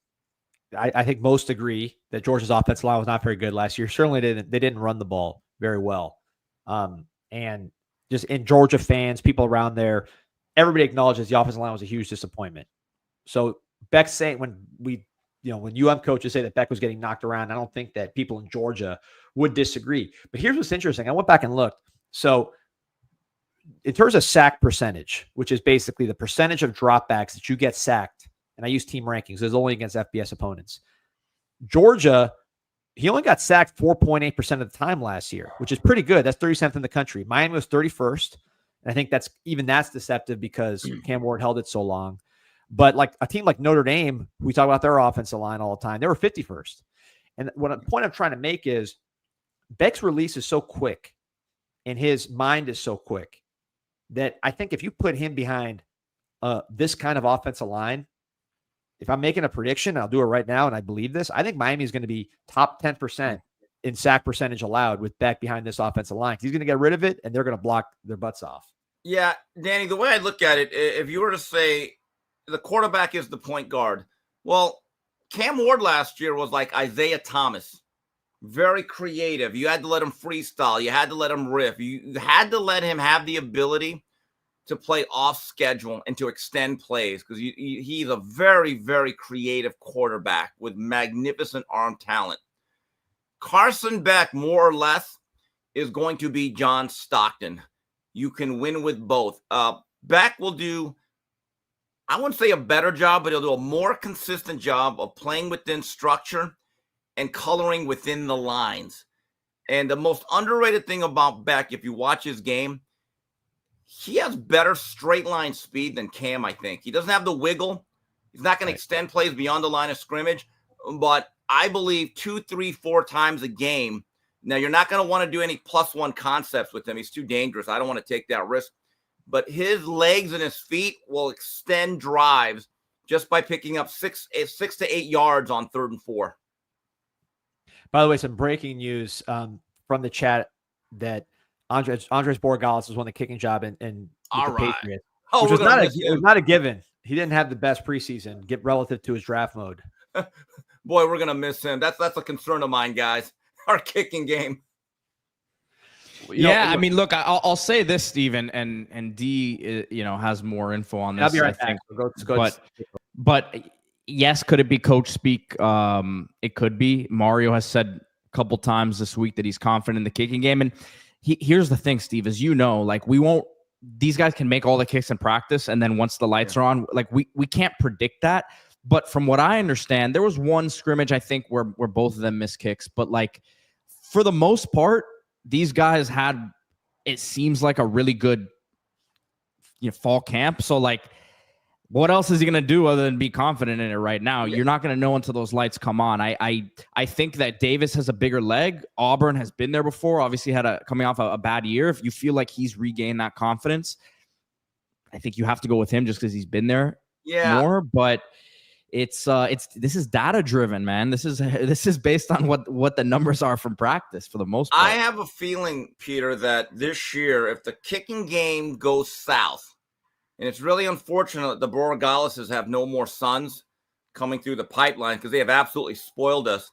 I think most agree that Georgia's offensive line was not very good last year. Certainly they didn't run the ball very well. And just in Georgia fans, people around there, everybody acknowledges the offensive line was a huge disappointment. So Beck saying when UM coaches say that Beck was getting knocked around, I don't think that people in Georgia would disagree. But here's what's interesting. I went back and looked. So in terms of sack percentage, which is basically the percentage of dropbacks that you get sacked, and I use team rankings, it's only against FBS opponents. Georgia, he only got sacked 4.8% of the time last year, which is pretty good. That's 37th in the country. Miami was 31st. And I think that's deceptive because Cam Ward held it so long. But like a team like Notre Dame, we talk about their offensive line all the time. They were 51st. And the point I'm trying to make is Beck's release is so quick and his mind is so quick that I think if you put him behind this kind of offensive line, if I'm making a prediction, I'll do it right now, and I believe this, I think Miami is going to be top 10% in sack percentage allowed with Beck behind this offensive line. He's going to get rid of it, and they're going to block their butts off. Yeah, Danny, the way I look at it, if you were to say the quarterback is the point guard, well, Cam Ward last year was like Isaiah Thomas, very creative. You had to let him freestyle. You had to let him riff. You had to let him have the ability to play off schedule and to extend plays because he's a very, very creative quarterback with magnificent arm talent. Carson Beck, more or less, is going to be John Stockton. You can win with both. Beck will do, I wouldn't say a better job, but he'll do a more consistent job of playing within structure and coloring within the lines. And the most underrated thing about Beck, if you watch his game, he has better straight line speed than Cam, I think. He doesn't have the wiggle. He's not going to extend plays beyond the line of scrimmage. But I believe 2, 3, 4 times a game. Now, you're not going to want to do any +1 concepts with him. He's too dangerous. I don't want to take that risk. But his legs and his feet will extend drives just by picking up 6 to 8 yards on 3rd and 4. By the way, some breaking news from the chat that Andres Borregales was won the kicking job in the Patriots. Which was not a given. He didn't have the best preseason relative to his draft mode. Boy, we're gonna miss him. That's a concern of mine, guys. Our kicking game. I mean, look, I'll say this, Steven, and D, has more info on this. I'll be right back. But yes, could it be coach speak? It could be. Mario has said a couple times this week that he's confident in the kicking game, and here's the thing, Steve, as you know, like these guys can make all the kicks in practice. And then once the lights are on, like we can't predict that. But from what I understand, there was one scrimmage, I think, where both of them missed kicks. But like for the most part, these guys had, it seems like a really good fall camp. So like, what else is he going to do other than be confident in it right now? You're not going to know until those lights come on. I think that Davis has a bigger leg. Auburn has been there before. Obviously coming off a bad year. If you feel like he's regained that confidence, I think you have to go with him just because he's been there more. But this is data driven, man. This is based on what the numbers are from practice for the most part. I have a feeling, Peter, that this year, if the kicking game goes south, and it's really unfortunate that the Borregaleses have no more sons coming through the pipeline because they have absolutely spoiled us.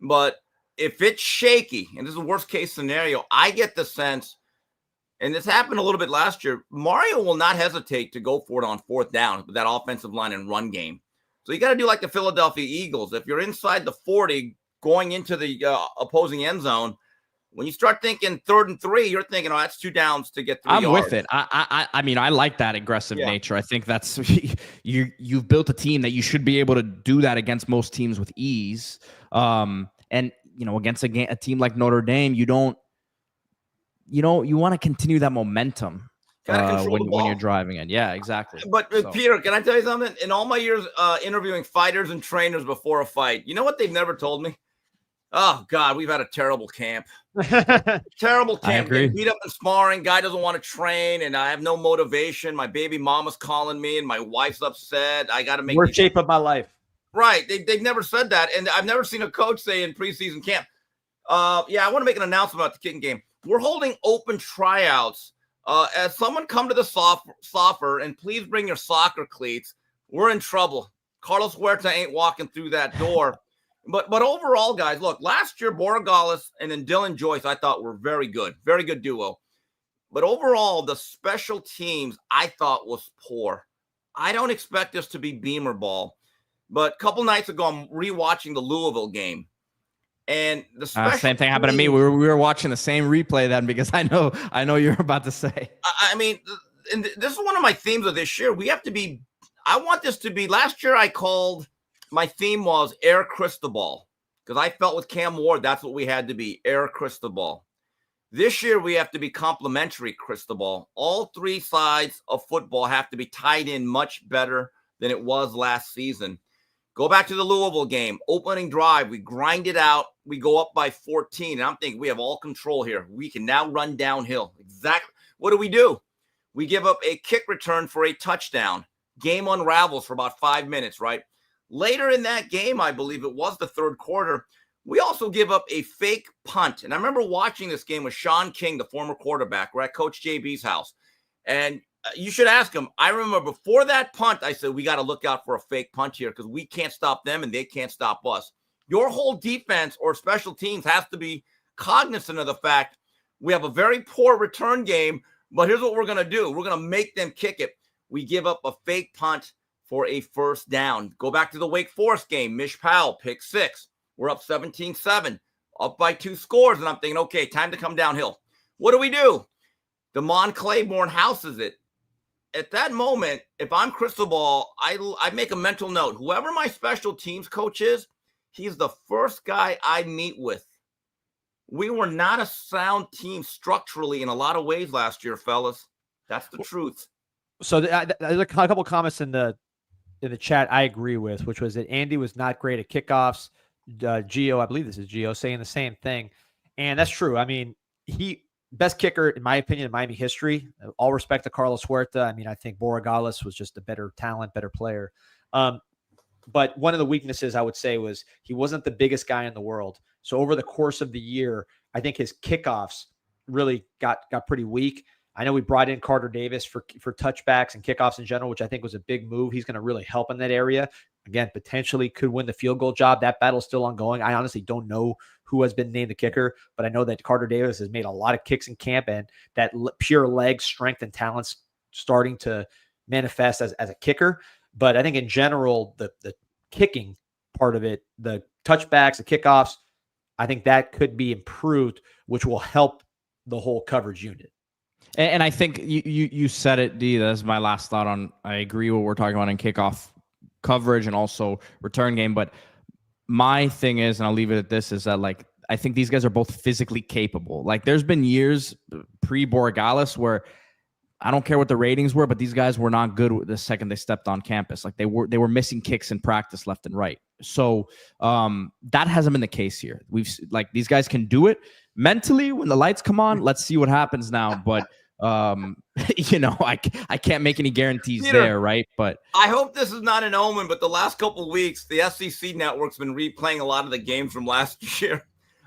But if it's shaky, and this is a worst case scenario, I get the sense, and this happened a little bit last year, Mario will not hesitate to go for it on 4th down with that offensive line and run game. So you got to do like the Philadelphia Eagles. If you're inside the 40 going into the opposing end zone, when you start thinking 3rd and 3, you're thinking, oh, that's 2 downs to get 3 I'm yards. with it. I mean, I like that aggressive nature. I think that's you've built a team that you should be able to do that against most teams with ease. And against a team like Notre Dame, you want to continue that momentum when you're driving it. Yeah, exactly. But Peter, can I tell you something? In all my years interviewing fighters and trainers before a fight, you know what they've never told me? Oh, God, we've had a terrible camp. Terrible camp. Getting beat up in sparring. Guy doesn't want to train, and I have no motivation. My baby mama's calling me, and my wife's upset. I got to make worst shape of my life. Right. They've never said that, and I've never seen a coach say in preseason camp. I want to make an announcement about the kicking game. We're holding open tryouts. As someone come to the soffer, and please bring your soccer cleats. We're in trouble. Carlos Huerta ain't walking through that door. But overall, guys, look, last year, Borregales and then Dylan Joyce, I thought were very good duo. But overall, the special teams, I thought was poor. I don't expect this to be Beamer ball. But a couple nights ago, I'm rewatching the Louisville game. And the same thing happened to me. We were watching the same replay then because I know you're about to say. I mean, and this is one of my themes of this year. We have to be – I want this to be – last year I called – my theme was Air Cristobal because I felt with Cam Ward, that's what we had to be, Air Cristobal. This year, we have to be complementary Cristobal. All 3 sides of football have to be tied in much better than it was last season. Go back to the Louisville game. Opening drive, we grind it out. We go up by 14, and I'm thinking we have all control here. We can now run downhill. Exactly. What do? We give up a kick return for a touchdown. Game unravels for about 5 minutes, right? Later in that game, I believe it was the 3rd quarter, we also give up a fake punt. And I remember watching this game with Sean King, the former quarterback. We're at Coach JB's house. And you should ask him. I remember before that punt, I said, we got to look out for a fake punt here because we can't stop them and they can't stop us. Your whole defense or special teams has to be cognizant of the fact we have a very poor return game, but here's what we're going to do. We're going to make them kick it. We give up a fake punt for a 1st down. Go back to the Wake Forest game. Mish Powell, pick 6. We're up 17-7, up by 2 scores. And I'm thinking, okay, time to come downhill. What do? Damon Claiborne houses it. At that moment, if I'm Cristobal, I make a mental note. Whoever my special teams coach is, he's the first guy I meet with. We were not a sound team structurally in a lot of ways last year, fellas. That's the truth. So there's a couple comments in the chat I agree with, which was that Andy was not great at kickoffs. Gio, I believe this is Gio, saying the same thing. And that's true. I mean, best kicker, in my opinion, in Miami history. All respect to Carlos Huerta. I mean, I think Borregales was just a better talent, better player. But one of the weaknesses I would say was he wasn't the biggest guy in the world. So over the course of the year, I think his kickoffs really got pretty weak. I know we brought in Carter Davis for touchbacks and kickoffs in general, which I think was a big move. He's going to really help in that area. Again, potentially could win the field goal job. That battle's still ongoing. I honestly don't know who has been named the kicker, but I know that Carter Davis has made a lot of kicks in camp, and that pure leg strength and talent's starting to manifest as a kicker. But I think in general, the kicking part of it, the touchbacks, the kickoffs, I think that could be improved, which will help the whole coverage unit. And I think you said it, D. That's my last thought on. I agree what we're talking about in kickoff coverage and also return game. But my thing is, and I'll leave it at this, is that like I think these guys are both physically capable. Like there's been years pre-Borregales where I don't care what the ratings were, but these guys were not good the second they stepped on campus. Like they were missing kicks in practice left and right. So that hasn't been the case here. These guys can do it mentally when the lights come on. Let's see what happens now. But I can't make any guarantees there, right? But I hope this is not an omen, but the last couple of weeks, the SEC network's been replaying a lot of the games from last year.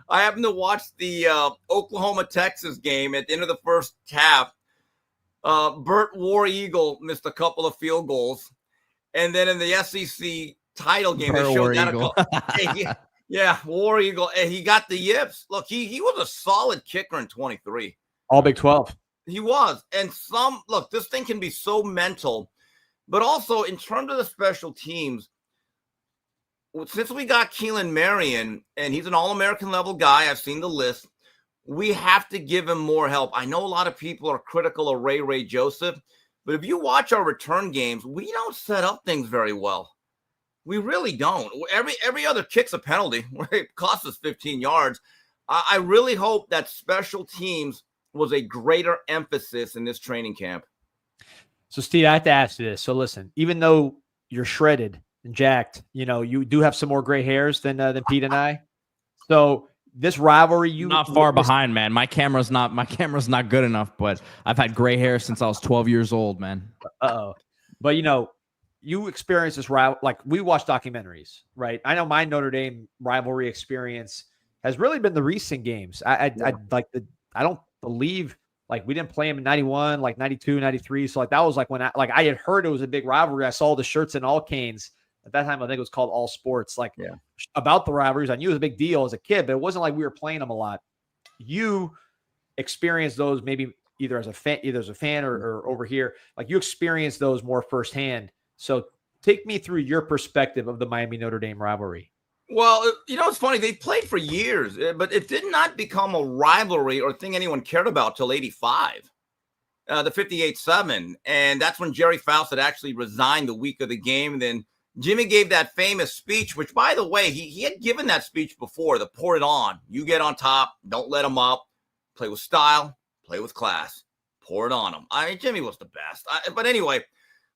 I happened to watch the Oklahoma-Texas game at the end of the first half. Burt War Eagle missed a couple of field goals. And then in the SEC title game, they showed that War Eagle. And he got the yips. Look, he was a solid kicker in 23. All Big 12. He was. And this thing can be so mental. But also, in terms of the special teams, since we got Keelan Marion, and he's an All-American level guy, I've seen the list, we have to give him more help. I know a lot of people are critical of Ray Joseph, but if you watch our return games, we don't set up things very well. We really don't. Every other kick's a penalty where it costs us 15 yards. I really hope that special teams was a greater emphasis in this training camp. So, Steve, I have to ask you this. So, listen, even though you're shredded and jacked, you do have some more gray hairs than Pete and I. So, this rivalry, not far behind, man. My camera's not good enough, but I've had gray hair since I was 12 years old, man. But you experienced this rival. Like, we watch documentaries, right? I know my Notre Dame rivalry experience has really been the recent games. I don't believe like we didn't play him in 91, like 92, 93. So like that was like when I had heard it was a big rivalry. I saw the shirts in all Canes at that time. I think it was called All Sports. Like about the rivalries, I knew it was a big deal as a kid, but it wasn't like we were playing them a lot. You experienced those maybe either as a fan or over here. Like you experienced those more firsthand. So take me through your perspective of the Miami Notre Dame rivalry. Well, it's funny. They played for years, but it did not become a rivalry or thing anyone cared about till 85, the 58-7. And that's when Jerry Faust had actually resigned the week of the game. And then Jimmy gave that famous speech, which, by the way, he had given that speech before, the pour it on. You get on top. Don't let them up. Play with style. Play with class. Pour it on them. I mean, Jimmy was the best. But anyway,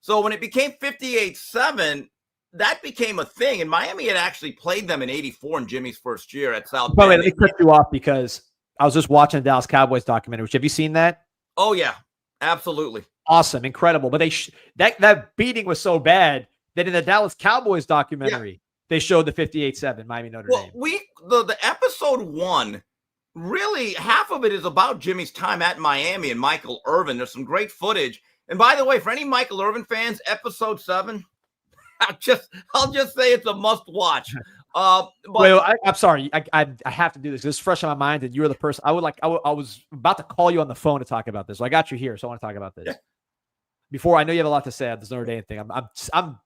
so when it became 58-7, that became a thing, and Miami had actually played them in 84 in Jimmy's first year at South Bend. Let me cut you off because I was just watching the Dallas Cowboys documentary. Have you seen that? Oh, yeah. Absolutely. Awesome. Incredible. But that beating was so bad that in the Dallas Cowboys documentary, they showed the 58-7 Miami Notre Dame. The episode 1, really half of it is about Jimmy's time at Miami and Michael Irvin. There's some great footage. And by the way, for any Michael Irvin fans, episode 7, I'll just say it's a must watch. I'm sorry. I have to do this. This is fresh on my mind, and you're the person I was about to call you on the phone to talk about this. So I got you here, so I want to talk about this. Yeah. Before, I know you have a lot to say on this Notre Dame thing. I'm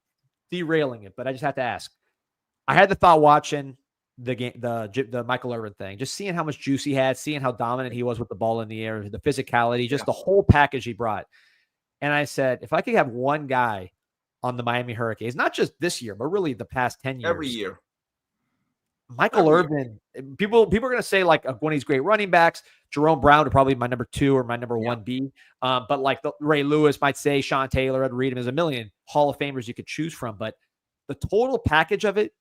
derailing it, but I just have to ask. I had the thought watching the game, the Michael Irvin thing, just seeing how much juice he had, seeing how dominant he was with the ball in the air, the physicality, just the whole package he brought. And I said, if I could have one guy on the Miami Hurricanes, not just this year, but really the past 10 years. Every year. Michael Irvin, people are going to say like one of these great running backs, Jerome Brown would probably be my number 2 or my number 1B. But like Ray Lewis might say, Sean Taylor, Ed Reed, there's a million Hall of Famers you could choose from. But the total package of it,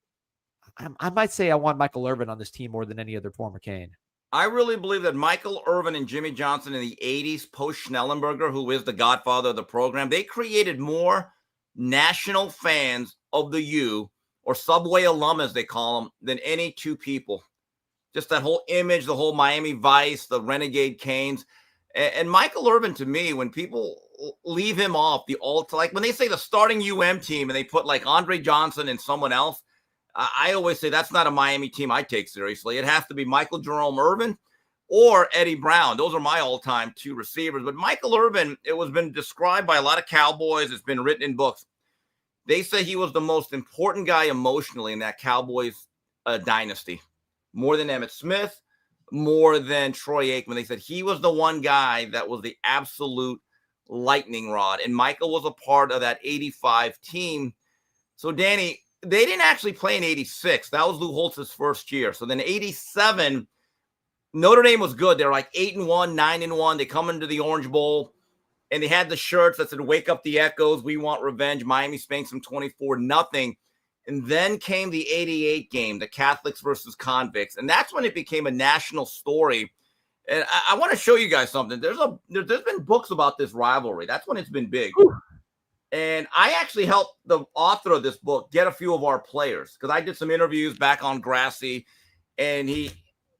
I might say I want Michael Irvin on this team more than any other former Cane. I really believe that Michael Irvin and Jimmy Johnson in the 80s, post-Schnellenberger, who is the godfather of the program, they created more national fans of the U, or Subway alum as they call them, than any two people. Just that whole image, the whole Miami Vice, the Renegade Canes. And Michael Irvin, to me, when people leave him off like when they say the starting UM team and they put like Andre Johnson and someone else, I always say that's not a Miami team I take seriously. It has to be Michael Jerome Irvin or Eddie Brown. Those are my all-time 2 receivers. But Michael Irvin, it was been described by a lot of Cowboys. It's been written in books. They say he was the most important guy emotionally in that Cowboys dynasty. More than Emmitt Smith, more than Troy Aikman. They said he was the one guy that was the absolute lightning rod. And Michael was a part of that 85 team. So, Danny, they didn't actually play in 86. That was Lou Holtz's first year. So then 87, Notre Dame was good. They're like 8-1, 9-1. They come into the Orange Bowl, and they had the shirts that said, "Wake up the Echoes. We want revenge." Miami spanks them 24-0. And then came the 88 game, the Catholics versus Convicts. And that's when it became a national story. And I want to show you guys something. There's been books about this rivalry. That's when it's been big. Ooh. And I actually helped the author of this book get a few of our players, because I did some interviews back on Grassy, and he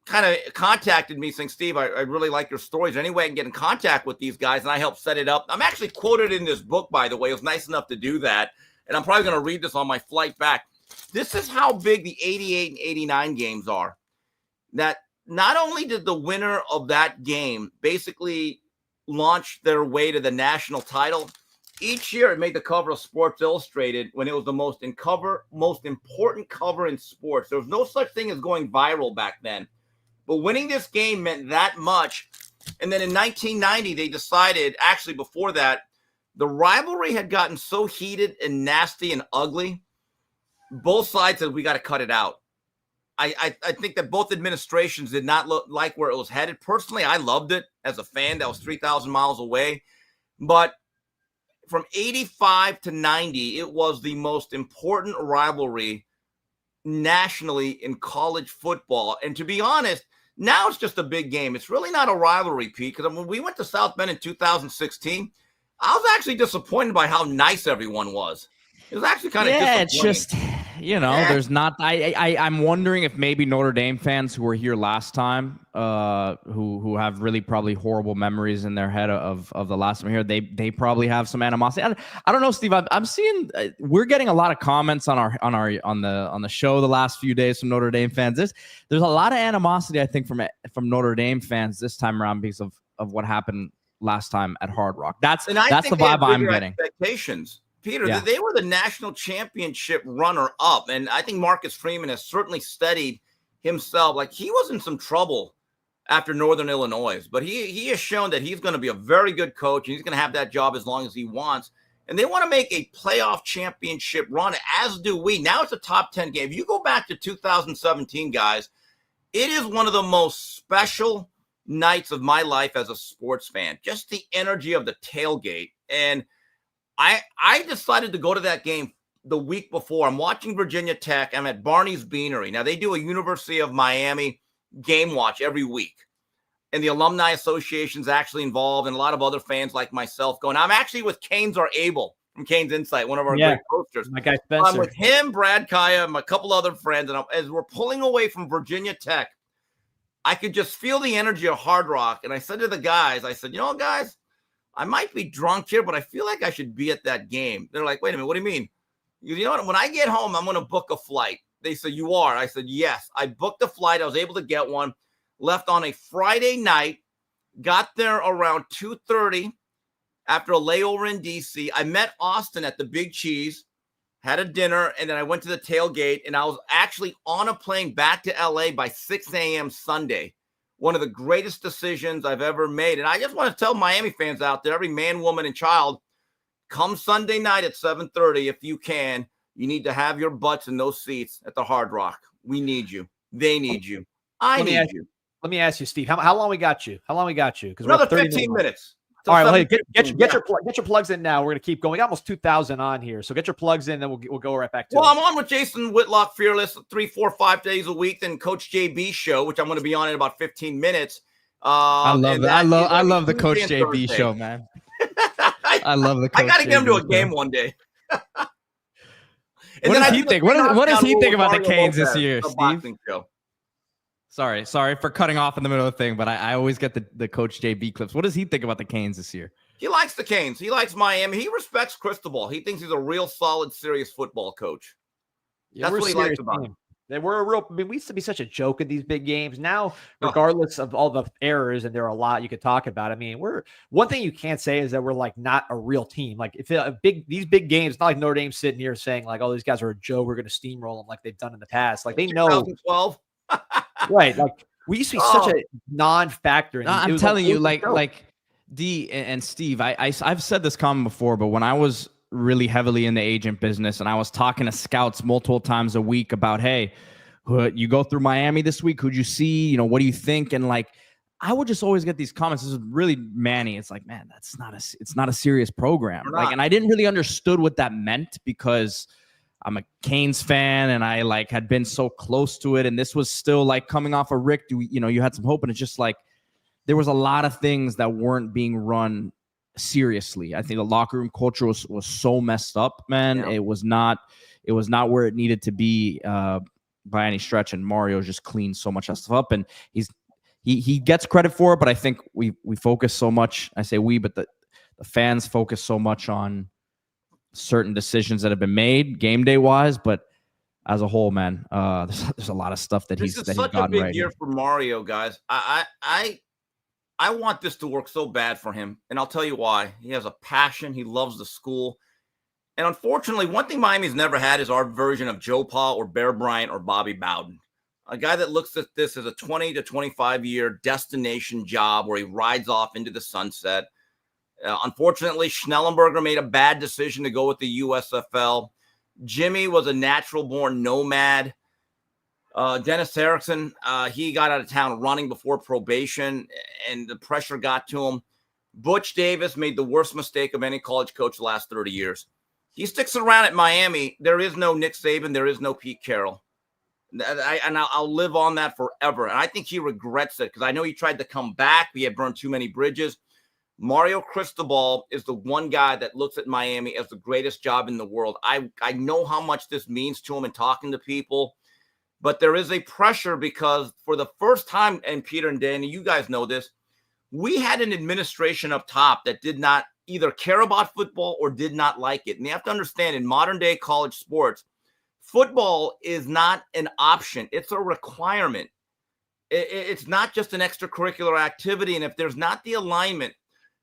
kind of contacted me saying, "Steve, I really like your stories. Any way I can get in contact with these guys?" And I helped set it up. I'm actually quoted in this book, by the way. It was nice enough to do that. And I'm probably going to read this on my flight back. This is how big the 88 and 89 games are. That not only did the winner of that game basically launch their way to the national title, each year it made the cover of Sports Illustrated when it was the most important cover in sports. There was no such thing as going viral back then. But winning this game meant that much. And then in 1990, they decided, actually before that, the rivalry had gotten so heated and nasty and ugly. Both sides said, we got to cut it out. I think that both administrations did not like where it was headed. Personally, I loved it as a fan. That was 3,000 miles away. But from 85 to 90, it was the most important rivalry nationally in college football. And to be honest, now it's just a big game. It's really not a rivalry, Pete, because when we went to South Bend in 2016, I was actually disappointed by how nice everyone was. It was actually kind of disappointing. It's just, there's not. I'm wondering if maybe Notre Dame fans who were here last time, who have really probably horrible memories in their head of the last time here, they probably have some animosity. I don't know, Steve. I'm seeing we're getting a lot of comments on the show the last few days from Notre Dame fans. There's a lot of animosity, I think, from Notre Dame fans this time around because of what happened last time at Hard Rock. That's the vibe I'm getting. Expectations. Peter, Yeah. They were the national championship runner-up, and I think Marcus Freeman has certainly steadied himself. Like, he was in some trouble after Northern Illinois, but he has shown that he's going to be a very good coach, and he's going to have that job as long as he wants. And they want to make a playoff championship run, as do we. Now it's a top 10 game. If you go back to 2017, guys, it is one of the most special nights of my life as a sports fan. Just the energy of the tailgate. And I decided to go to that game the week before. I'm watching Virginia Tech. I'm at Barney's Beanery. Now, they do a University of Miami game watch every week. And the Alumni Association's actually involved, and a lot of other fans like myself going. I'm actually with Canes are able from CanesInSight, one of our great posters. My guy Spencer. I'm with him, Brad Kaya, and a couple other friends. And as we're pulling away from Virginia Tech, I could just feel the energy of Hard Rock. And I said to the guys, guys, I might be drunk here, but I feel like I should be at that game. They're like, wait a minute, what do you mean? You know what? When I get home, I'm going to book a flight. They said, you are? I said, yes. I booked a flight. I was able to get one. Left on a Friday night. Got there around 2:30 after a layover in D.C. I met Austin at the Big Cheese, had a dinner, and then I went to the tailgate, and I was actually on a plane back to L.A. by 6 a.m. Sunday. One of the greatest decisions I've ever made. And I just want to tell Miami fans out there, every man, woman, and child, come Sunday night at 7:30, if you can, you need to have your butts in those seats at the Hard Rock. We need you. They need you. I need you. Let me ask you, Steve, how long we got you? Because another 15 minutes. All right, well, get your plugs in now. We're going to keep going. We got almost 2,000 on here. So get your plugs in, then we'll go right back to it. I'm on with Jason Whitlock, Fearless, 3, 4, 5 days a week. Then Coach JB show, which I'm going to be on in about 15 minutes. I love that. I love the Coach JB show, man. I love the Coach I got to get him to a show. game one day. What does he think? What does he think about the Canes this year, Steve? Sorry for cutting off in the middle of the thing, but I always get the Coach JB clips. What does he think about the Canes this year? He likes the Canes. He likes Miami. He respects Cristobal. He thinks he's a real solid, serious football coach. That's what he likes about him. We used to be such a joke at these big games. Now, regardless of all the errors, and there are a lot you could talk about. I mean, one thing you can't say is that we're like not a real team. Like if these big games, it's not like Notre Dame sitting here saying like, "Oh, these guys are a joke. We're going to steamroll them like they've done in the past." Like they know. 2012. Right. Like we used to be such a non-factor. I'm telling you, like D and Steve, I've said this comment before, but when I was really heavily in the agent business and I was talking to scouts multiple times a week about, hey, you go through Miami this week, who'd you see? What do you think? And like, I would just always get these comments. This is really Manny. It's like, man, it's not a serious program. Like, and I didn't really understood what that meant because I'm a Canes fan and I like had been so close to it. And this was still like coming off of Rick, you had some hope. And it's just like, there was a lot of things that weren't being run seriously. I think the locker room culture was so messed up, man. Yeah. It was not where it needed to be by any stretch. And Mario just cleaned so much of stuff up, and he gets credit for it. But I think we focus so much. I say we, but the fans focus so much on certain decisions that have been made game day wise. But as a whole, man, there's a lot of stuff that he's gotten right. This is such a big year for Mario, guys. I I want this to work so bad for him, and I'll tell you why. He has a passion. He loves the school. And unfortunately, one thing Miami's never had is our version of Joe Pa or Bear Bryant or Bobby Bowden. A guy that looks at this as a 20 to 25-year destination job where he rides off into the sunset. Unfortunately, Schnellenberger made a bad decision to go with the USFL. Jimmy was a natural-born nomad. Dennis Erickson, he got out of town running before probation, and the pressure got to him. Butch Davis made the worst mistake of any college coach the last 30 years. He sticks around at Miami. There is no Nick Saban. There is no Pete Carroll. I'll live on that forever. And I think he regrets it because I know he tried to come back. He had burned too many bridges. Mario Cristobal is the one guy that looks at Miami as the greatest job in the world. I know how much this means to him and talking to people. But there is a pressure because for the first time, and Peter and Danny, you guys know this, we had an administration up top that did not either care about football or did not like it. And you have to understand, in modern day college sports, football is not an option. It's a requirement. It's not just an extracurricular activity. And if there's not the alignment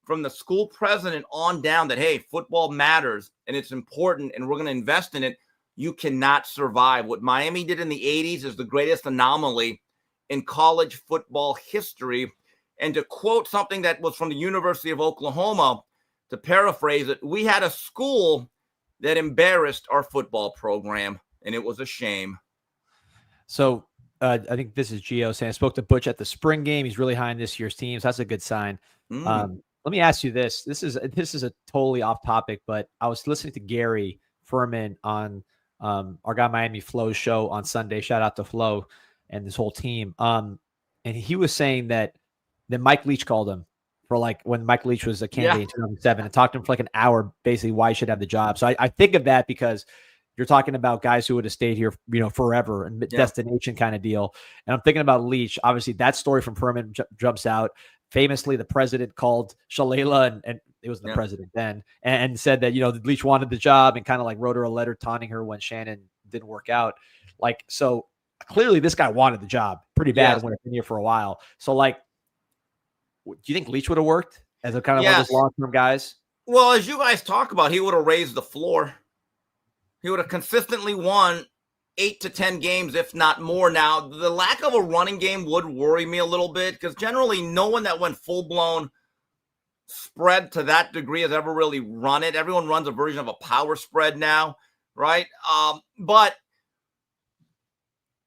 from the school president on down that, hey, football matters and it's important and we're going to invest in it, you cannot survive. What Miami did in the 80s is the greatest anomaly in college football history. And to quote something that was from the University of Oklahoma, to paraphrase it, we had a school that embarrassed our football program, and it was a shame. So I think this is Gio saying, I spoke to Butch at the spring game. He's really high in this year's team, so that's a good sign. Let me ask you this. This is a totally off topic, but I was listening to Gary Furman on our guy Miami Flo's show on Sunday. Shout out to Flo and this whole team. And he was saying that Mike Leach called him for like when Mike Leach was a candidate in 2007 and talked to him for like an hour, basically why he should have the job. So I think of that because you're talking about guys who would have stayed here, forever and destination kind of deal. And I'm thinking about Leach. Obviously, that story from Furman jumps out. Famously, the president called Shalala, and it was the president then, and said that, Leach wanted the job and kind of like wrote her a letter taunting her when Shannon didn't work out. Like, so clearly this guy wanted the job pretty bad when he's been here for a while. So like, do you think Leach would have worked as a kind of one of those long-term guys? Well, as you guys talk about, he would have raised the floor. He would have consistently won 8 to 10 games, if not more. Now, the lack of a running game would worry me a little bit because generally no one that went full-blown spread to that degree has ever really run it. Everyone runs a version of a power spread now, right? But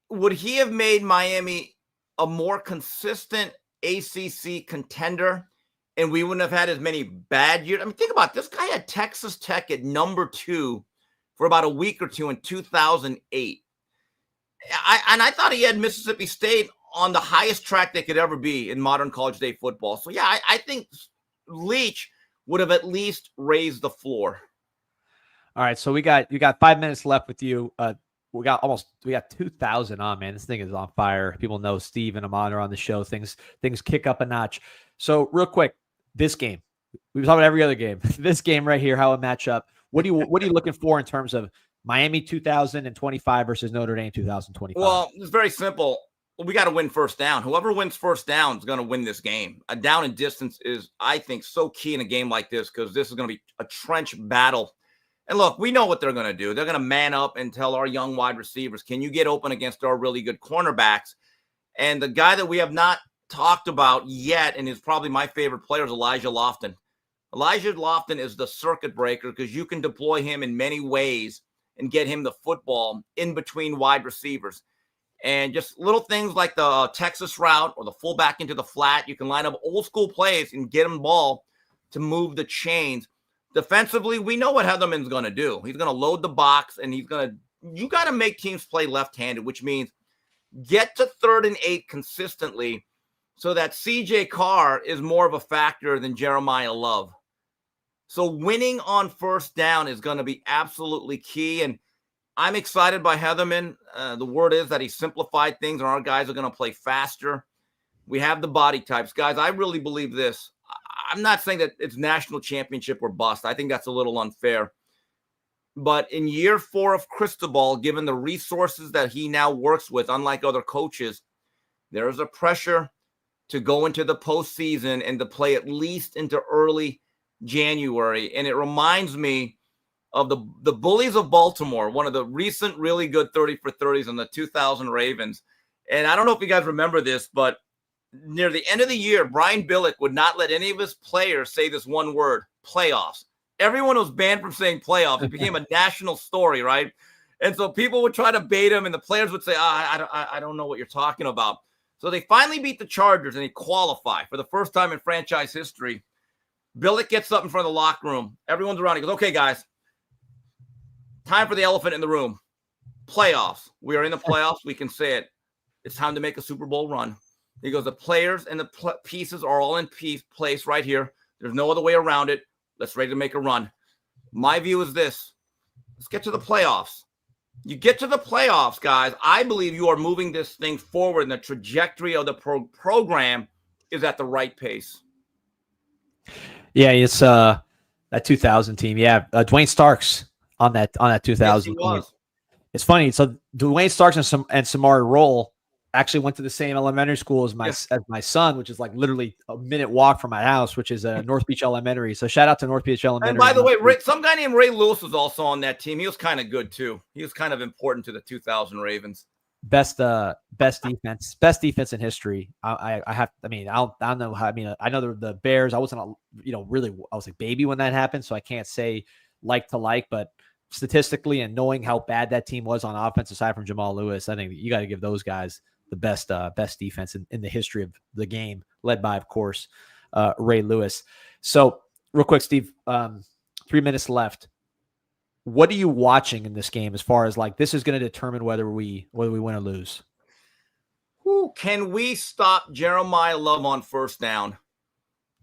would he have made Miami a more consistent ACC contender, and we wouldn't have had as many bad years? I mean, think about it. This guy had Texas Tech at number 2 for about a week or two in 2008. I thought he had Mississippi State on the highest track they could ever be in modern college day football. So, yeah, I think Leach would have at least raised the floor. All right, so you got 5 minutes left with you. We got 2,000 on, man. This thing is on fire. People know Steve and Ahmmon are on the show. Things kick up a notch. So real quick, this game, we've talked about every other game. This game right here, how it match up. What are you looking for in terms of Miami 2025 versus Notre Dame 2025? Well, it's very simple. We got to win first down. Whoever wins first down is going to win this game. A down and distance is, I think, so key in a game like this because this is going to be a trench battle. And look, we know what they're going to do. They're going to man up and tell our young wide receivers, can you get open against our really good cornerbacks? And the guy that we have not talked about yet, and is probably my favorite player, is Elijah Lofton. Elijah Lofton is the circuit breaker because you can deploy him in many ways and get him the football in between wide receivers. And just little things like the Texas route or the fullback into the flat, you can line up old school plays and get him ball to move the chains. Defensively, we know what Heatherman's going to do. He's going to load the box, and you got to make teams play left-handed, which means get to 3rd and 8 consistently so that CJ Carr is more of a factor than Jeremiah Love. So winning on first down is going to be absolutely key, and I'm excited by Heatherman. The word is that he simplified things, and our guys are going to play faster. We have the body types. Guys, I really believe this. I'm not saying that it's national championship or bust. I think that's a little unfair. But in year 4 of Cristobal, given the resources that he now works with, unlike other coaches, there is a pressure to go into the postseason and to play at least into early January. And it reminds me of the Bullies of Baltimore, one of the recent really good 30 for 30s on the 2000 Ravens. And I don't know if you guys remember this, but near the end of the year, Brian Billick would not let any of his players say this one word, playoffs. Everyone was banned from saying playoffs. It became a national story, right? And so people would try to bait him, and the players would say, I don't know what you're talking about. So they finally beat the Chargers, and they qualify for the first time in franchise history. Billick gets up in front of the locker room. Everyone's around. He goes, okay, guys, time for the elephant in the room. Playoffs. We are in the playoffs. We can say it. It's time to make a Super Bowl run. He goes, the players and the pieces are all in place right here. There's no other way around it. Let's ready to make a run. My view is this. Let's get to the playoffs. You get to the playoffs, guys. I believe you are moving this thing forward, and the trajectory of the program is at the right pace. Yeah, it's that 2000 team. Yeah, Dwayne Starks on that 2000 Yes, he team. was. It's funny. So Dwayne Starks and Samari Roll actually went to the same elementary school as my son, which is like literally a minute walk from my house, which is North Beach Elementary. So shout out to North Beach Elementary. And by the way, some guy named Ray Lewis was also on that team. He was kind of good too. He was kind of important to the 2000 Ravens. Best defense in history. I don't know how. I know the Bears. I wasn't really. I was a baby when that happened, so I can't say like to like, but statistically and knowing how bad that team was on offense, aside from Jamal Lewis, I think you got to give those guys the best defense in the history of the game, led by, of course, Ray Lewis. So real quick, Steve, 3 minutes left. What are you watching in this game as far as like this is going to determine whether we win or lose? Can we stop Jeremiah Love on first down?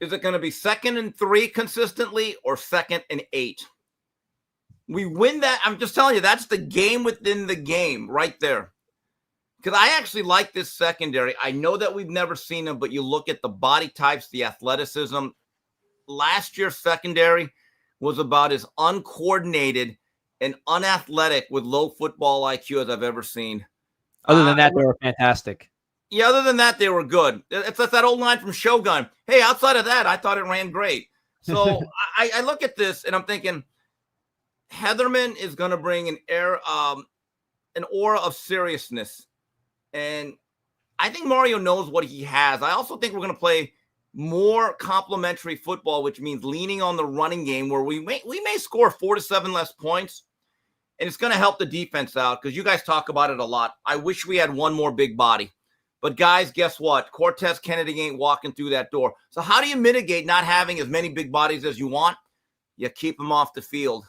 Is it going to be 2nd and 3 consistently or 2nd and 8? We win that. I'm just telling you, that's the game within the game right there. Because I actually like this secondary. I know that we've never seen them, but you look at the body types, the athleticism. Last year's secondary was about as uncoordinated and unathletic with low football IQ as I've ever seen. Other than that, they were fantastic. Yeah, other than that, they were good. It's like that old line from Shogun. Hey, outside of that, I thought it ran great. So I look at this and I'm thinking, Heatherman is going to bring an aura of seriousness. And I think Mario knows what he has. I also think we're going to play more complementary football, which means leaning on the running game where we may score 4 to 7 less points. And it's going to help the defense out because you guys talk about it a lot. I wish we had one more big body. But guys, guess what? Cortez Kennedy ain't walking through that door. So how do you mitigate not having as many big bodies as you want? You keep them off the field.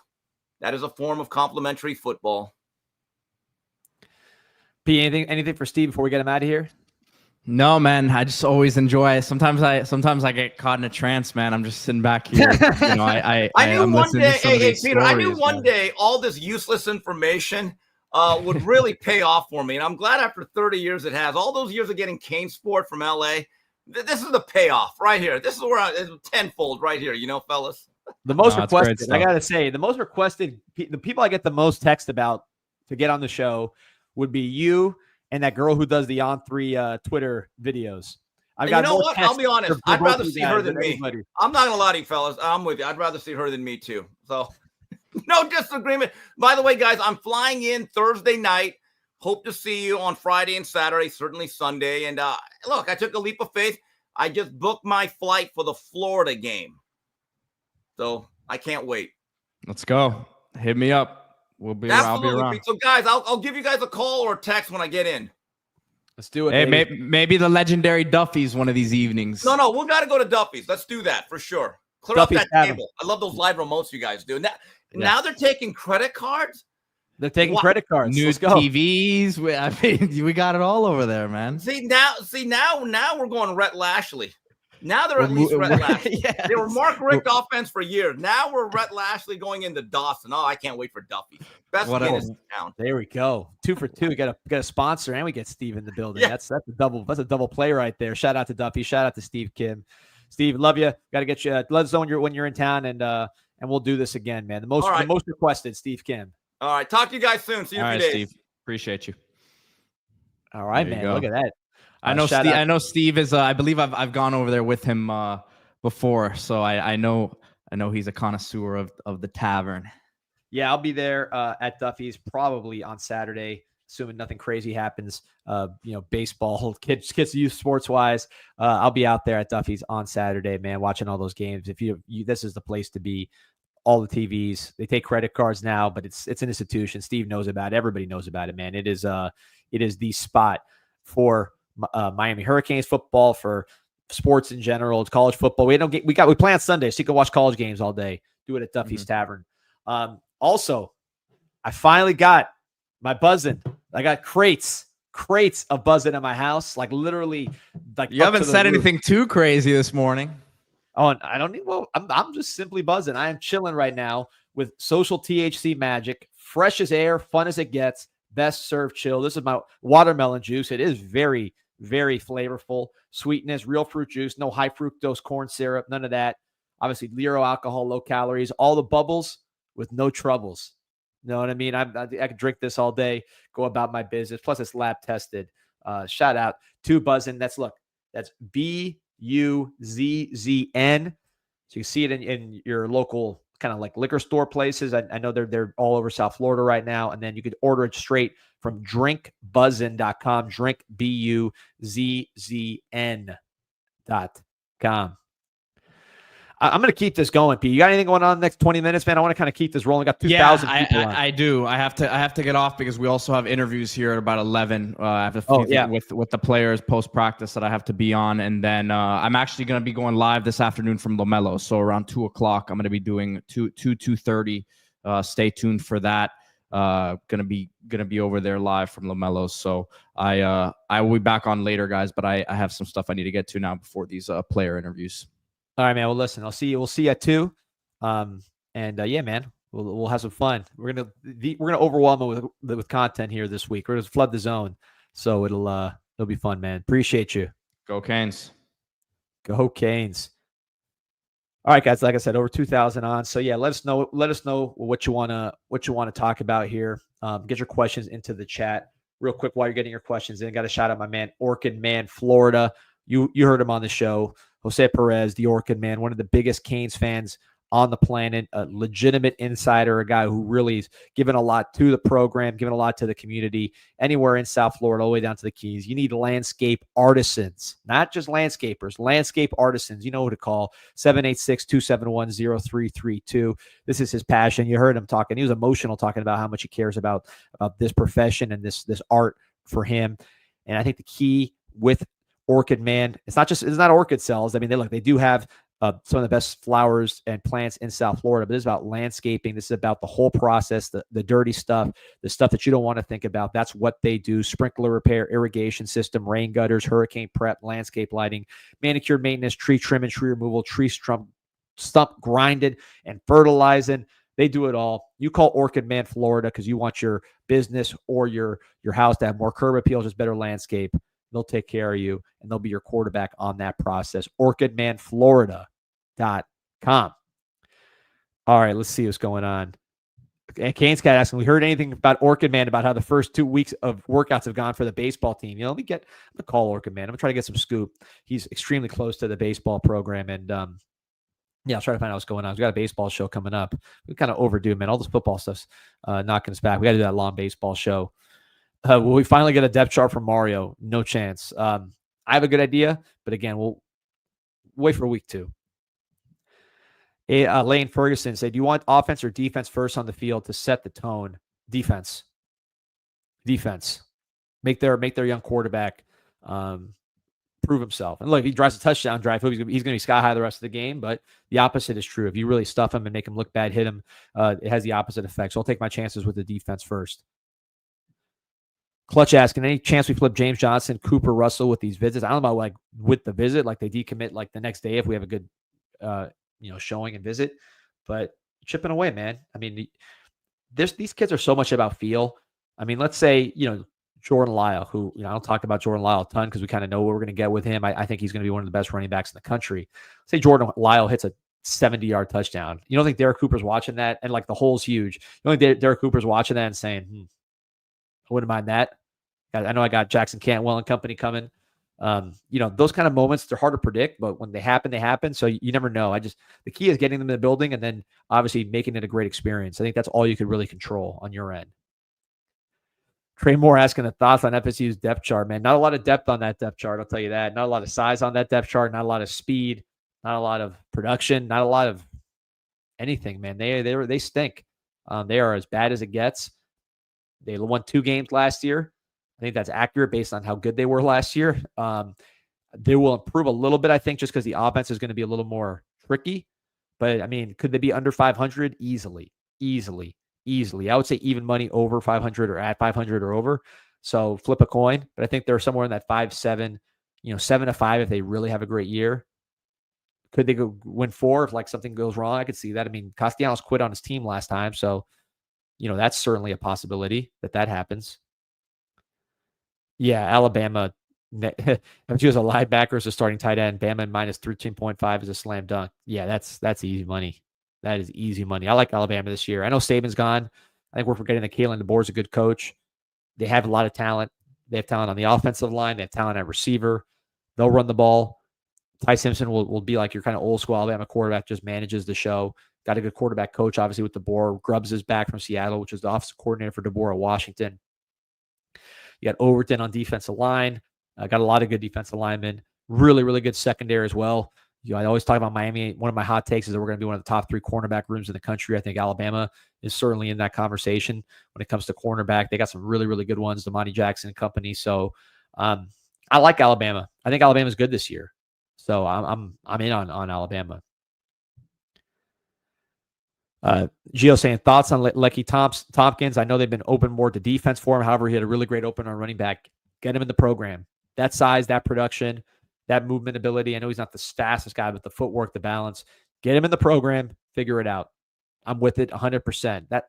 That is a form of complementary football. P, anything for Steve before we get him out of here? No, man. I just always enjoy it. Sometimes I get caught in a trance, man. I'm just sitting back here. I'm listening to some of these Peter, I knew stories, one man. day all this useless information would really pay off for me. And I'm glad after 30 years it has. All those years of getting cane sport from LA, this is the payoff right here. This is where it's tenfold right here, fellas. The most No, it's great requested, I stuff. got to say, the most requested, the people I get the most text about to get on the show would be you and that girl who does the On3 Twitter videos. You know what? I'll be honest. I'd rather see her than me. Anybody. I'm not going to lie to you, fellas. I'm with you. I'd rather see her than me, too. So no disagreement. By the way, guys, I'm flying in Thursday night. Hope to see you on Friday and Saturday, certainly Sunday. And look, I took a leap of faith. I just booked my flight for the Florida game. So I can't wait. Let's go. Hit me up. I'll be around. So, guys, I'll give you guys a call or a text when I get in. Let's do it. Hey, baby. maybe the legendary Duffy's one of these evenings. No, we've got to go to Duffy's. Let's do that for sure. Clear Duffy's up that table. I love those live remotes you guys do. Now they're taking credit cards. They're taking credit cards. New Let's go. TVs. We got it all over there, man. Now we're going Rhett Lashley. Now they're at least Rhett Lashley. Yes. They were Mark Richt offense for years. Now we're Rhett Lashley going into Dawson. Oh, I can't wait for Duffy. Best Guinness in town. There we go. 2 for 2. We got a sponsor and we get Steve in the building. Yeah. That's a double play right there. Shout out to Duffy. Shout out to Steve Kim. Steve, love you. Got to get you. Let us know when you're in town and we'll do this again, man. The most requested, Steve Kim. All right. Talk to you guys soon. See you in a few days. Steve. Appreciate you. All right, There you man. go. Look at that. I know Steve. I know Steve is. I believe I've gone over there with him before, so I know he's a connoisseur of the tavern. Yeah, I'll be there at Duffy's probably on Saturday, assuming nothing crazy happens. Baseball, kids youth sports wise. I'll be out there at Duffy's on Saturday, man, watching all those games. If you this is the place to be. All the TVs, they take credit cards now, but it's an institution. Steve knows about it. Everybody knows about it, man. It is the spot for Miami Hurricanes football, for sports in general. It's college football. We play on Sunday, so you can watch college games all day. Do it at Duffy's Tavern. Also, I finally got my buzzing. I got crates of buzzing at my house. Like literally, like you haven't said anything too crazy this morning. Oh, and I don't need. Well, I'm just simply buzzing. I am chilling right now with social THC magic, fresh as air, fun as it gets, best served chill. This is my watermelon juice. It is very, very flavorful. Sweetness, real fruit juice, no high fructose corn syrup, none of that. Obviously, zero alcohol, low calories, all the bubbles with no troubles. You know what I mean? I could drink this all day, go about my business. Plus, it's lab tested. Shout out to Buzzin. That's BUZZN. So you see it in your local kind of like liquor store places. I know they're all over South Florida right now. And then you could order it straight from drinkbuzzin.com, drinkbuzzn.com. I'm going to keep this going, Pete. You got anything going on in the next 20 minutes, man? I want to kind of keep this rolling. Got 2,000 people on. I do. I have to get off because we also have interviews here at about 11. I have with the players post-practice that I have to be on. And then I'm actually going to be going live this afternoon from LaMelo. So around 2 o'clock, I'm going to be doing 2:30. Stay tuned for that. Gonna be over there live from LaMelo. So I will be back on later, guys. But I have some stuff I need to get to now before these player interviews. All right, man. Well, listen, I'll see you. We'll see you at 2. Yeah, man, we'll have some fun. We're gonna overwhelm it with content here this week. We're gonna flood the zone, so it'll be fun, man. Appreciate you. Go Canes. Go Canes. All right, guys. Like I said, over 2,000 on. So yeah, let us know what you wanna talk about here. Get your questions into the chat real quick while you're getting your questions in. Got to shout out my man Orchid Man, Florida. You heard him on the show. Jose Perez, the Orchid Man, one of the biggest Canes fans on the planet, a legitimate insider, a guy who really is giving a lot to the program, giving a lot to the community, anywhere in South Florida, all the way down to the Keys. You need landscape artisans, not just landscapers, landscape artisans. You know who to call, 786-271-0332. This is his passion. You heard him talking. He was emotional talking about how much he cares about this profession and this art for him. And I think the key with Orchid Man, it's not orchid cells. I mean, they do have some of the best flowers and plants in South Florida, but this is about landscaping. This is about the whole process, the dirty stuff, the stuff that you don't want to think about. That's what they do. Sprinkler repair, irrigation system, rain gutters, hurricane prep, landscape lighting, manicure maintenance, tree trim and tree removal, tree stump grinded and fertilizing. They do it all. You call Orchid Man Florida because you want your business or your house to have more curb appeal, just better landscape. They'll take care of you, and they'll be your quarterback on that process. OrchidManFlorida.com. All right, let's see what's going on. And Canes Cat asking, we heard anything about Orchid Man, about how the first 2 weeks of workouts have gone for the baseball team? Let me call Orchid Man. I'm going to try to get some scoop. He's extremely close to the baseball program, and I'll try to find out what's going on. We've got a baseball show coming up. We're kind of overdue, man. All this football stuff's knocking us back. We got to do that long baseball show. Will we finally get a depth chart from Mario? No chance. I have a good idea, but again, we'll wait for week 2. Lane Ferguson said, do you want offense or defense first on the field to set the tone? Defense. Make their young quarterback prove himself. And look, if he drives a touchdown drive, he's going to be sky high the rest of the game, but the opposite is true. If you really stuff him and make him look bad, hit him, it has the opposite effect. So I'll take my chances with the defense first. Clutch asking, any chance we flip James Johnson, Cooper Russell with these visits? I don't know about with the visit, like they decommit like the next day if we have a good showing and visit, but chipping away, man. I mean, these kids are so much about feel. I mean, let's say, Jordan Lyle, who, I don't talk about Jordan Lyle a ton because we kind of know what we're going to get with him. I think he's going to be one of the best running backs in the country. Say Jordan Lyle hits a 70-yard touchdown. You don't think Derek Cooper's watching that? And like the hole's huge. You don't think Derek Cooper's watching that and saying, I wouldn't mind that. I know I got Jackson Cantwell and company coming. Those kind of moments, they're hard to predict, but when they happen, they happen. So you never know. The key is getting them in the building and then obviously making it a great experience. I think that's all you could really control on your end. Trey Moore asking the thoughts on FSU's depth chart, man. Not a lot of depth on that depth chart, I'll tell you that. Not a lot of size on that depth chart, not a lot of speed, not a lot of production, not a lot of anything, man. They stink. They are as bad as it gets. They won 2 games last year. I think that's accurate based on how good they were last year. They will improve a little bit, I think, just because the offense is going to be a little more tricky. But, I mean, could they be under 500? Easily. I would say even money over 500 or at 500 or over. So flip a coin. But I think they're somewhere in that 5-7, 7-5 if they really have a great year. Could they go win 4 if something goes wrong? I could see that. I mean, Castellanos quit on his team last time. So, that's certainly a possibility that happens. Yeah, Alabama. If she was a linebacker as a starting tight end, Bama minus 13.5 is a slam dunk. Yeah, that's easy money. That is easy money. I like Alabama this year. I know Saban's gone. I think we're forgetting that Kalen DeBoer's a good coach. They have a lot of talent. They have talent on the offensive line. They have talent at receiver. They'll run the ball. Ty Simpson will be like your kind of old school Alabama quarterback, just manages the show. Got a good quarterback coach, obviously, with DeBoer. Grubbs is back from Seattle, which is the offensive coordinator for DeBoer at Washington. You got Overton on defensive line. Got a lot of good defensive linemen. Really, really good secondary as well. I always talk about Miami. One of my hot takes is that we're going to be one of the top 3 cornerback rooms in the country. I think Alabama is certainly in that conversation when it comes to cornerback. They got some really, really good ones, Damani Jackson and company. So I like Alabama. I think Alabama's good this year. So I'm in on Alabama. Gio saying thoughts on Lecky Tompkins. I know they've been open more to defense for him. However, he had a really great open on running back. Get him in the program. That size, that production, that movement ability. I know he's not the fastest guy, but the footwork, the balance. Get him in the program. Figure it out. I'm with it 100%.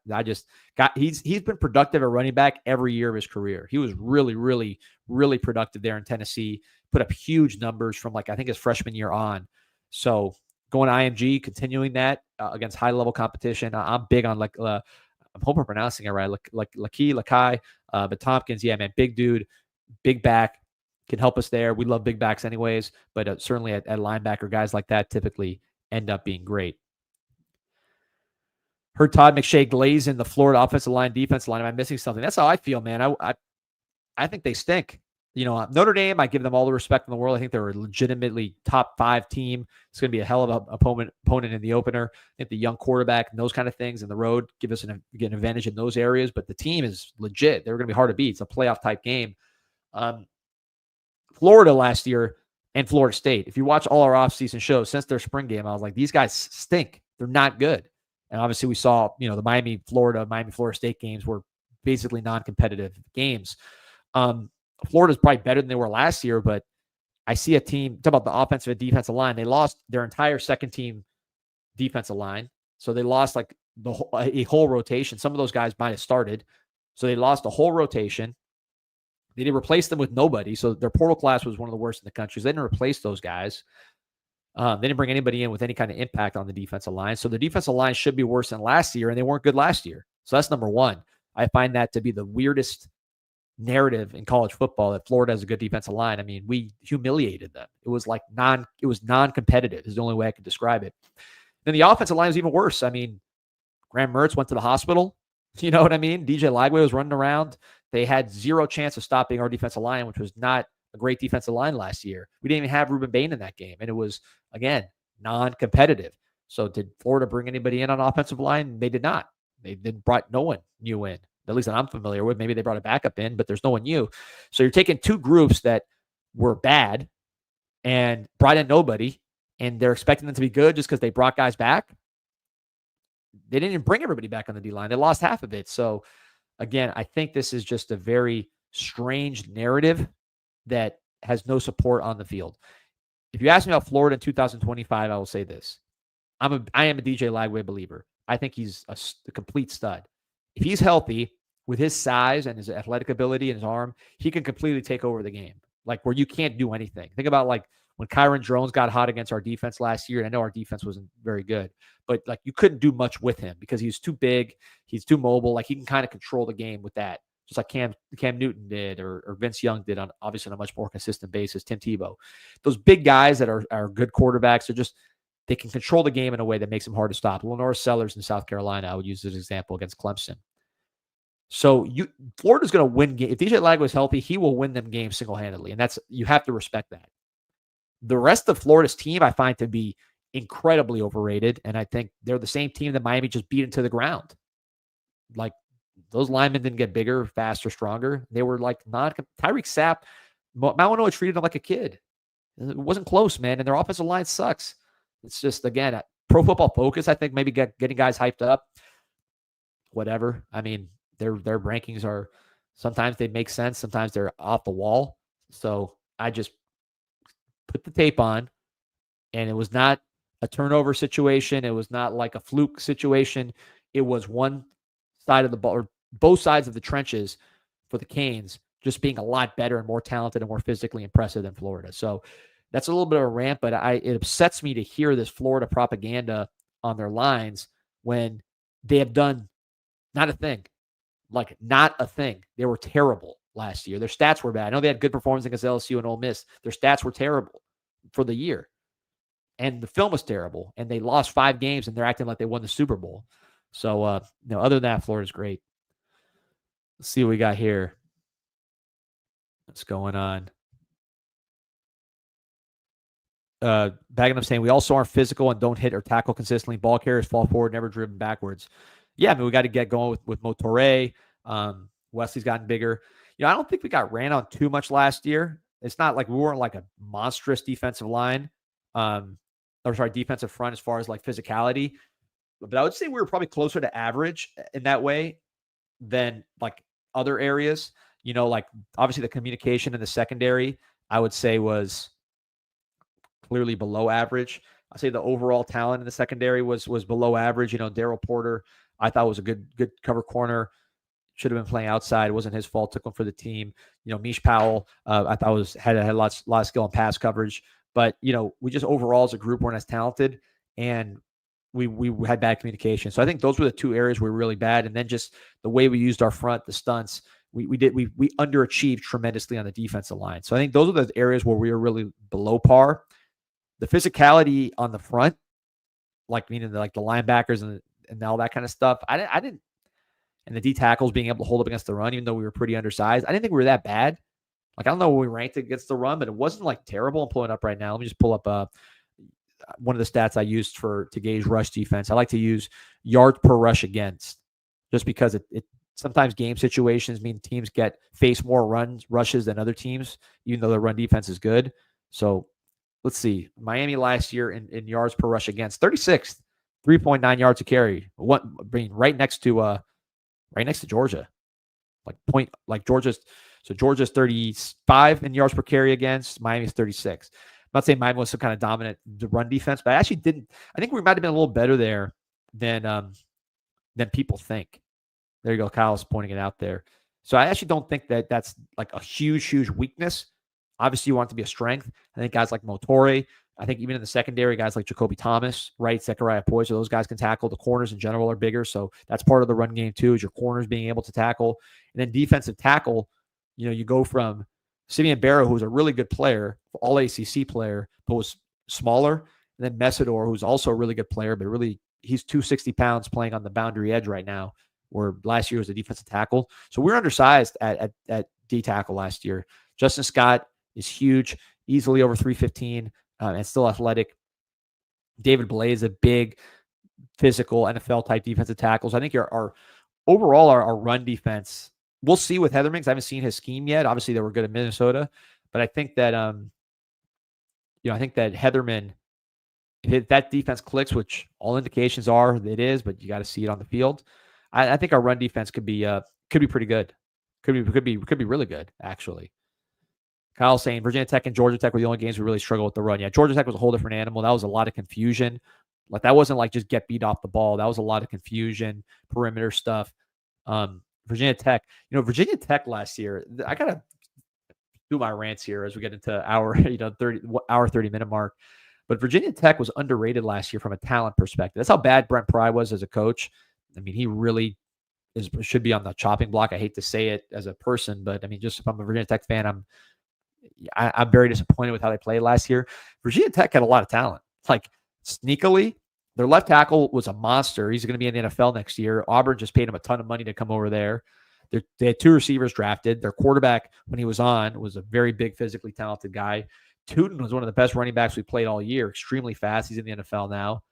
He's been productive at running back every year of his career. He was really, really, really productive there in Tennessee. Put up huge numbers from I think his freshman year on. So going to IMG, continuing that against high level competition. I'm big on I hope I'm pronouncing it right. Lakai, but Tompkins, yeah, man, big dude, big back, can help us there. We love big backs anyways, but certainly at linebacker, guys like that typically end up being great. Heard Todd McShay glaze in the Florida offensive line, defensive line. Am I missing something? That's how I feel, man. I think they stink. Notre Dame, I give them all the respect in the world. I think they're a legitimately top 5 team. It's going to be a hell of an opponent in the opener. I think the young quarterback and those kind of things in the road give us an advantage in those areas. But the team is legit. They're going to be hard to beat. It's a playoff type game. Florida last year and Florida State. If you watch all our offseason shows since their spring game, I was like, these guys stink. They're not good. And obviously we saw, the Miami, Florida State games were basically non-competitive games. Florida's probably better than they were last year, but I see a team, talk about the offensive and defensive line. They lost their entire second team defensive line. So they lost a whole rotation. Some of those guys might have started. So they lost a whole rotation. They didn't replace them with nobody. So their portal class was one of the worst in the country. So they didn't replace those guys. They didn't bring anybody in with any kind of impact on the defensive line. So the defensive line should be worse than last year, and they weren't good last year. So that's number one. I find that to be the weirdest narrative in college football, that Florida has a good defensive line. I mean, we humiliated them. It was non-competitive is the only way I could describe it. Then the offensive line was even worse. I mean, Graham Mertz went to the hospital. You know what I mean? DJ Lagway was running around. They had zero chance of stopping our defensive line, which was not a great defensive line last year. We didn't even have Ruben Bain in that game. And it was, again, non-competitive. So did Florida bring anybody in on offensive line? They did not. They brought no one new in, at least that I'm familiar with. Maybe they brought a backup in, but there's no one new. So you're taking two groups that were bad and brought in nobody, and they're expecting them to be good just because they brought guys back. They didn't even bring everybody back on the D-line. They lost half of it. So, again, I think this is just a very strange narrative that has no support on the field. If you ask me about Florida in 2025, I will say this. I am a DJ Lagway believer. I think he's a complete stud. If he's healthy with his size and his athletic ability and his arm, he can completely take over the game, like where you can't do anything. Think about like when Kyron Drones got hot against our defense last year, and I know our defense wasn't very good, but like you couldn't do much with him because he's too big, he's too mobile. Like he can kind of control the game with that. just like Cam Newton did or Vince Young did obviously on a much more consistent basis, Tim Tebow. Those big guys that are good quarterbacks are just, they can control the game in a way that makes them hard to stop. Lenore Sellers in South Carolina, I would use as an example against Clemson. So Florida's going to win game. If DJ Lagway is healthy, he will win them games single-handedly, and you have to respect that. The rest of Florida's team I find to be incredibly overrated, and I think they're the same team that Miami just beat into the ground. Like, those linemen didn't get bigger, faster, stronger. They were like Tyreek Sapp, Mauanoa treated them like a kid. It wasn't close, man, and their offensive line sucks. It's just, again, Pro Football Focus, I think, maybe getting guys hyped up. Whatever. I mean, their rankings are, sometimes they make sense, sometimes they're off the wall. So I just put the tape on, and it was not a turnover situation. It was not like a fluke situation. It was one side of the ball, or both sides of the trenches for the Canes just being a lot better and more talented and more physically impressive than Florida. So that's a little bit of a rant, but it upsets me to hear this Florida propaganda on their lines when they have done not a thing. Like, not a thing. They were terrible last year. Their stats were bad. I know they had good performance against LSU and Ole Miss. Their stats were terrible for the year. And the film was terrible. And they lost 5 games, and they're acting like they won the Super Bowl. So, other than that, Florida's great. Let's see what we got here. What's going on? Bagging up saying, we also aren't physical and don't hit or tackle consistently. Ball carriers fall forward, never driven backwards. Yeah, I mean, we got to get going with Motore. Wesley's gotten bigger. I don't think we got ran on too much last year. It's not like we weren't like a monstrous defensive line, defensive front as far as like physicality. But I would say we were probably closer to average in that way than like other areas. Like obviously the communication in the secondary, I would say was clearly below average. I'd say the overall talent in the secondary was below average. Daryl Porter, I thought was a good cover corner. Should have been playing outside. It wasn't his fault. Took him for the team. Mish Powell, I thought had a lot of skill in pass coverage. But we just overall as a group weren't as talented, and we had bad communication. So I think those were the 2 areas where we were really bad. And then just the way we used our front, the stunts, we underachieved tremendously on the defensive line. So I think those are the areas where we were really below par. The physicality on the front, like meaning the linebackers and all that kind of stuff, I didn't, and the D tackles being able to hold up against the run, even though we were pretty undersized, I didn't think we were that bad. Like, I don't know where we ranked against the run, but it wasn't like terrible. I'm pulling it up right now. Let me just pull up one of the stats I used to gauge rush defense. I like to use yards per rush against, just because it sometimes game situations mean teams face more rushes than other teams, even though their run defense is good. So let's see. Miami last year in yards per rush against, 36th, 3.9 yards a carry. Right next to Georgia. Georgia's 35 in yards per carry against, Miami's 36. I'm not saying Miami was some kind of dominant run defense, but I think we might have been a little better there than people think. There you go. Kyle's pointing it out there. So I actually don't think that that's like a huge, huge weakness. Obviously, you want it to be a strength. I think guys like Motore, I think even in the secondary, guys like Jacoby Thomas, right, Zechariah Poyser, those guys can tackle. The corners in general are bigger, so that's part of the run game too, is your corners being able to tackle. And then defensive tackle, you go from Simeon Barrow, who's a really good player, all ACC player, but was smaller, and then Messidor, who's also a really good player, but really he's 260 pounds playing on the boundary edge right now, where last year was a defensive tackle. So we're undersized at D tackle last year. Justin Scott is huge, easily over 315, and still athletic. David Blaze, a big, physical NFL-type defensive tackles. I think our run defense, we'll see with Heatherman. I haven't seen his scheme yet. Obviously, they were good at Minnesota, but I think that Heatherman, if that defense clicks, which all indications are it is, but you got to see it on the field. I think our run defense could be pretty good. Could be really good, actually. Kyle saying Virginia Tech and Georgia Tech were the only games we really struggled with the run. Yeah, Georgia Tech was a whole different animal. That was a lot of confusion. Like, that wasn't like just get beat off the ball. That was a lot of confusion, perimeter stuff. Virginia Tech last year, I got to do my rants here as we get into our 30-minute mark. But Virginia Tech was underrated last year from a talent perspective. That's how bad Brent Pry was as a coach. I mean, he really should be on the chopping block. I hate to say it as a person, but I mean, just if I'm a Virginia Tech fan, I'm very disappointed with how they played last year. Virginia Tech had a lot of talent. Like sneakily, their left tackle was a monster. He's going to be in the NFL next year. Auburn just paid him a ton of money to come over there. They had 2 receivers drafted. Their quarterback, when he was on, was a very big, physically talented guy. Tootin was one of the best running backs we played all year. Extremely fast. He's in the NFL now.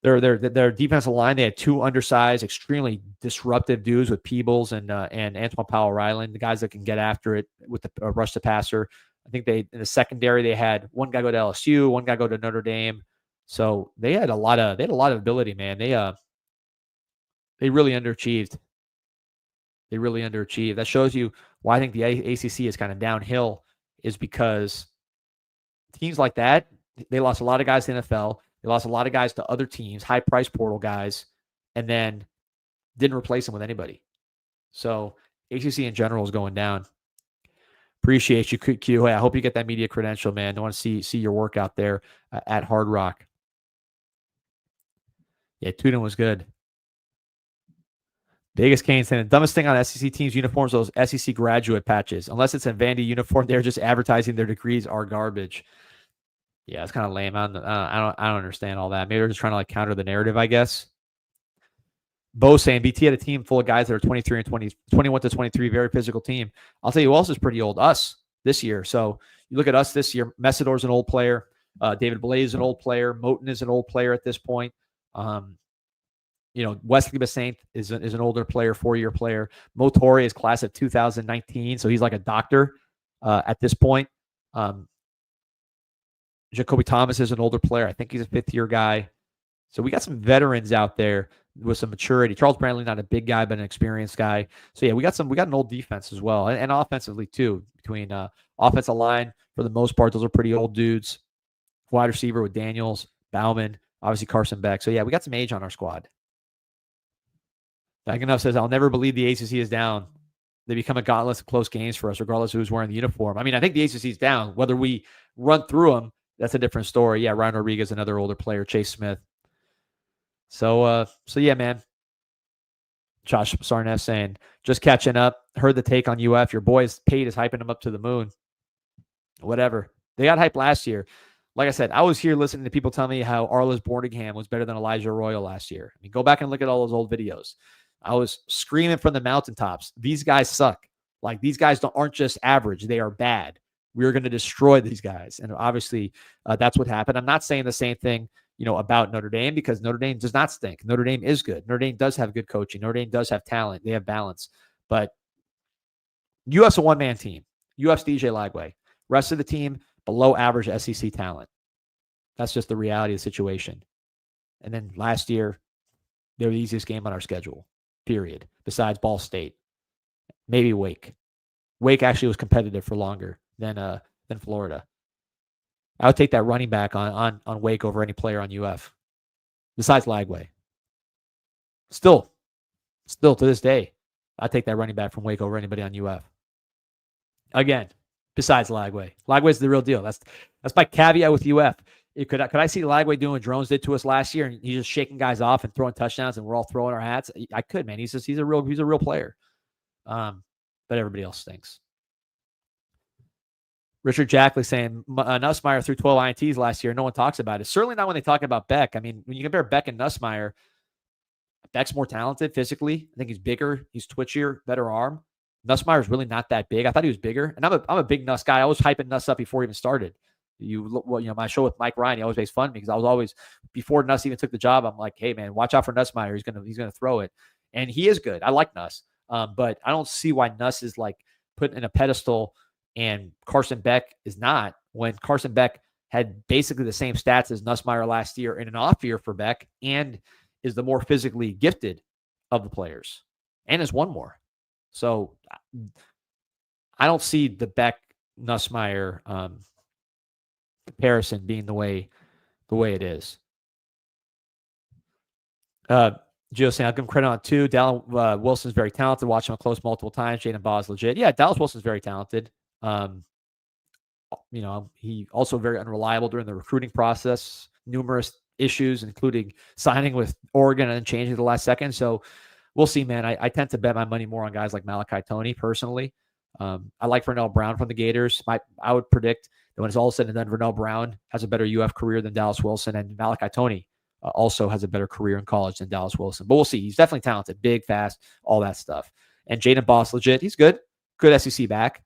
Their defensive line, they had 2 undersized, extremely disruptive dudes with Peebles and Antoine Powell-Ryland, the guys that can get after it with the rush to passer. I think in the secondary they had one guy go to LSU, one guy go to Notre Dame. So they had a lot of ability, man. They really underachieved. They really underachieved. That shows you why I think the ACC is kind of downhill, is because teams like that, they lost a lot of guys to the NFL. They lost a lot of guys to other teams, high-price portal guys, and then didn't replace them with anybody. So ACC in general is going down. Appreciate you, Q. Hey, I hope you get that media credential, man. I want to see your work out there at Hard Rock. Yeah, Tootin was good. Biggest Canes saying the dumbest thing on SEC teams' uniforms, those SEC graduate patches. Unless it's a Vandy uniform, they're just advertising their degrees are garbage. Yeah, it's kind of lame. I don't understand all that. Maybe they're just trying to like counter the narrative, I guess. Bo saying BT had a team full of guys that are 23 and 20, 21 to 23, very physical team. I'll tell you who else is pretty old. Us this year. So you look at us this year. Messidor's an old player. David Blaze is an old player. Moten is an old player at this point. Wesley Bassint is an older player, 4-year player. Motori is class of 2019, so he's like a doctor at this point. Jacoby Thomas is an older player. I think he's a 5th-year guy. So we got some veterans out there with some maturity. Charles Brantley, not a big guy, but an experienced guy. So yeah, we got an old defense as well, and offensively too. Between offensive line, for the most part, those are pretty old dudes. Wide receiver with Daniels, Bauman, obviously Carson Beck. So yeah, we got some age on our squad. Enough says, I'll never believe the ACC is down. They become a gauntlet of close games for us, regardless of who's wearing the uniform. I mean, I think the ACC is down. Whether we run through them, that's a different story. Yeah, Ryan Rodriguez, another older player, Chase Smith. So yeah, man. Josh Sarneff saying, just catching up. Heard the take on UF. Your boy Pate is hyping him up to the moon. Whatever. They got hyped last year. Like I said, I was here listening to people tell me how Arlis Borningham was better than Elijah Royal last year. I mean, go back and look at all those old videos. I was screaming from the mountaintops. These guys suck. Like, these guys aren't just average. They are bad. We're going to destroy these guys. And obviously, that's what happened. I'm not saying the same thing, about Notre Dame, because Notre Dame does not stink. Notre Dame is good. Notre Dame does have good coaching. Notre Dame does have talent. They have balance. But UF's a one-man team. UF's DJ Lagway. Rest of the team, below average SEC talent. That's just the reality of the situation. And then last year, they were the easiest game on our schedule. Period. Besides Ball State, maybe Wake. Wake actually was competitive for longer than Florida. I would take that running back on Wake over any player on UF. Besides Lagway. Still to this day, I'd take that running back from Wake over anybody on UF. Again, besides Lagway. Lagway's the real deal. That's my caveat with UF. Could I see Lagway doing what Drones did to us last year, and he's just shaking guys off and throwing touchdowns, and we're all throwing our hats? I could, man. He's a real player. But everybody else stinks. Richard Jackley saying Nussmeier threw 12 INTs last year. No one talks about it. Certainly not when they talk about Beck. I mean, when you compare Beck and Nussmeier, Beck's more talented physically. I think he's bigger. He's twitchier, better arm. Nussmeier's really not that big. I thought he was bigger. And I'm a big Nuss guy. I was hyping Nuss up before he even started. My show with Mike Ryan, he always makes fun of me because I was always, before Nuss even took the job, I'm like, hey man, watch out for Nussmeier. He's gonna throw it, and he is good. I like Nuss, but I don't see why Nuss is like put in a pedestal and Carson Beck is not. When Carson Beck had basically the same stats as Nussmeier last year in an off year for Beck, and is the more physically gifted of the players, and has won more. So I don't see the Beck Nussmeier comparison being the way it is. Gio saying, I'll give him credit on 2. Dallin Wilson's very talented. Watch him up close multiple times. Jaden Baugh's legit. Yeah, Dallas Wilson's very talented. He also very unreliable during the recruiting process. Numerous issues, including signing with Oregon and then changing at the last second. So we'll see, man. I tend to bet my money more on guys like Malachi Toney personally. I like Vernell Brown from the Gators. I would predict that when it's all said and done, Vernell Brown has a better UF career than Dallas Wilson, and Malachi Toney also has a better career in college than Dallas Wilson. But we'll see. He's definitely talented, big, fast, all that stuff. And Jaden Boss, legit, he's good. Good SEC back.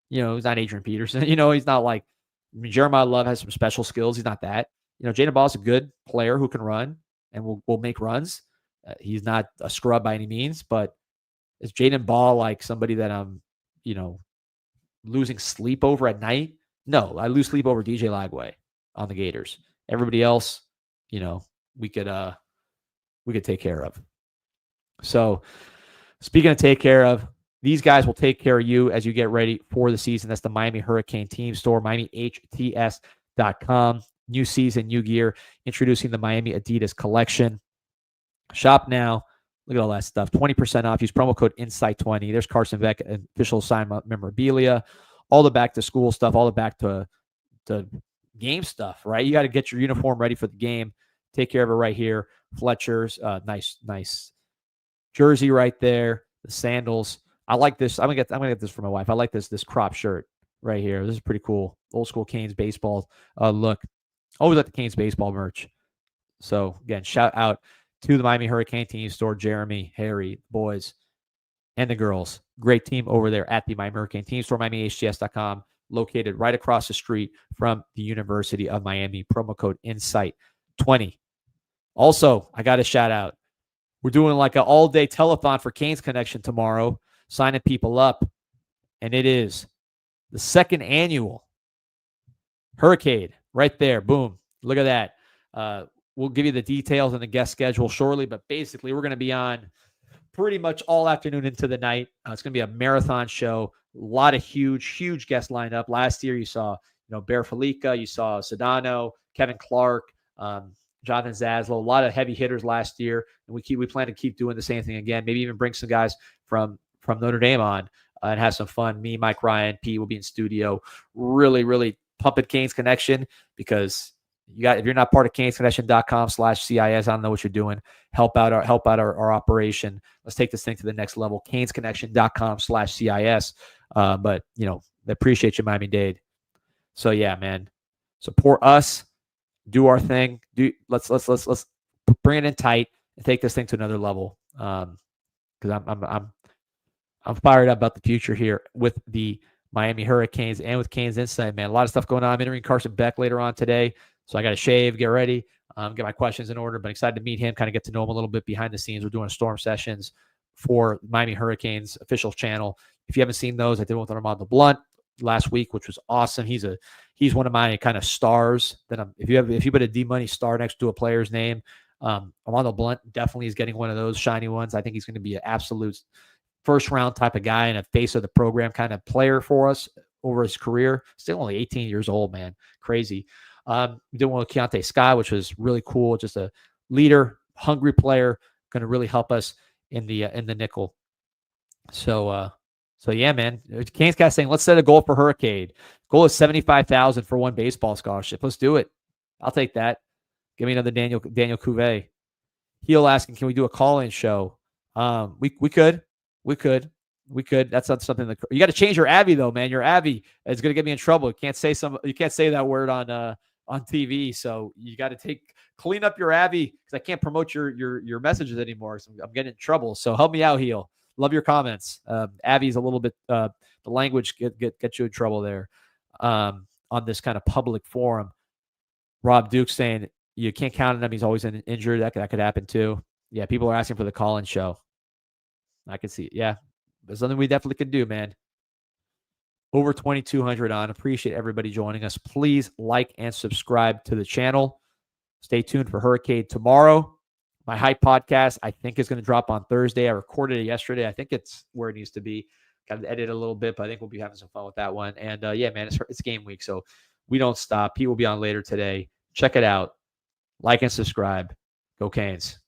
He's not Adrian Peterson. He's not like Jeremiah Love has some special skills. He's not that. Jaden Boss is a good player who can run and will make runs. He's not a scrub by any means, but is Jaden Ball like somebody that I'm, losing sleep over at night? No, I lose sleep over DJ Lagway on the Gators. Everybody else, we could take care of. So speaking of take care of, these guys will take care of you as you get ready for the season. That's the Miami Hurricane team store, MiamiHTS.com. New season, new gear, introducing the Miami Adidas collection. Shop now. Look at all that stuff. 20% off. Use promo code INSIGHT20. There's Carson Beck, official sign memorabilia, all the back to school stuff, all the back to game stuff, right? You got to get your uniform ready for the game. Take care of it right here. Fletcher's, nice jersey right there. The sandals. I like this. I'm gonna get this for my wife. I like this crop shirt right here. This is pretty cool. Old school Canes baseball look. Always like the Canes baseball merch. So again, shout out to the Miami Hurricane team store, Jeremy, Harry, boys, and the girls. Great team over there at the Miami Hurricane team store, MiamiHTS.com, located right across the street from the University of Miami. Promo code INSIGHT20. Also, I got a shout out. We're doing like an all-day telethon for Canes Connection tomorrow, signing people up. And it is the second annual Hurricane right there. Boom. Look at that. We'll give you the details and the guest schedule shortly, but basically we're going to be on pretty much all afternoon into the night. It's going to be a marathon show. A lot of huge guests lined up. Last year you saw, Bear Felica, you saw Sedano, Kevin Clark, Jonathan Zaslow, a lot of heavy hitters last year, and we plan to keep doing the same thing again. Maybe even bring some guys from Notre Dame on and have some fun. Me, Mike Ryan, Pete will be in studio. Really pump it Canes Connection, because if you're not part of CanesConnection.com/CIS, I don't know what you're doing. Help out our operation. Let's take this thing to the next level. CanesConnection.com/CIS. But they appreciate you, Miami-Dade. So yeah, man, support us. Do our thing. Let's bring it in tight and take this thing to another level. Because I'm fired up about the future here with the Miami Hurricanes and with CanesInSight, man. A lot of stuff going on. I'm interviewing Carson Beck later on today, so I got to shave, get ready, get my questions in order. But excited to meet him, kind of get to know him a little bit behind the scenes. We're doing storm sessions for Miami Hurricanes official channel. If you haven't seen those, I did one with Armando Blunt last week, which was awesome. He's one of my kind of stars. If you put a D-Money star next to a player's name, Armando Blunt definitely is getting one of those shiny ones. I think he's going to be an absolute first-round type of guy and a face of the program kind of player for us over his career. Still only 18 years old, man. Crazy. We did one with Keontae Scott, which was really cool. Just a leader, hungry player, going to really help us in the nickel. So yeah, man. Canes guy saying, let's set a goal for Hurricane. Goal is $75,000 for one baseball scholarship. Let's do it. I'll take that. Give me another Daniel Cuvée. Heel asking, can we do a call-in show? We could. That's not something that you got to change your Abby though, man. Your Abby is going to get me in trouble. You can't say that word on TV. So you got to clean up your Abby, because I can't promote your messages anymore. So I'm getting in trouble. So help me out, Heel. Love your comments. Abby's a little bit the language get you in trouble there on this kind of public forum. Rob Duke saying you can't count on him. He's always injured. That could happen too. Yeah, people are asking for the call-in show. I can see it. Yeah, there's something we definitely can do, man. Over 2,200 on. Appreciate everybody joining us. Please like and subscribe to the channel. Stay tuned for Hurricane tomorrow. My Hype podcast, I think, is going to drop on Thursday. I recorded it yesterday. I think it's where it needs to be. Got to edit a little bit, but I think we'll be having some fun with that one. And yeah, man, it's game week, so we don't stop. Pete will be on later today. Check it out. Like and subscribe. Go Canes.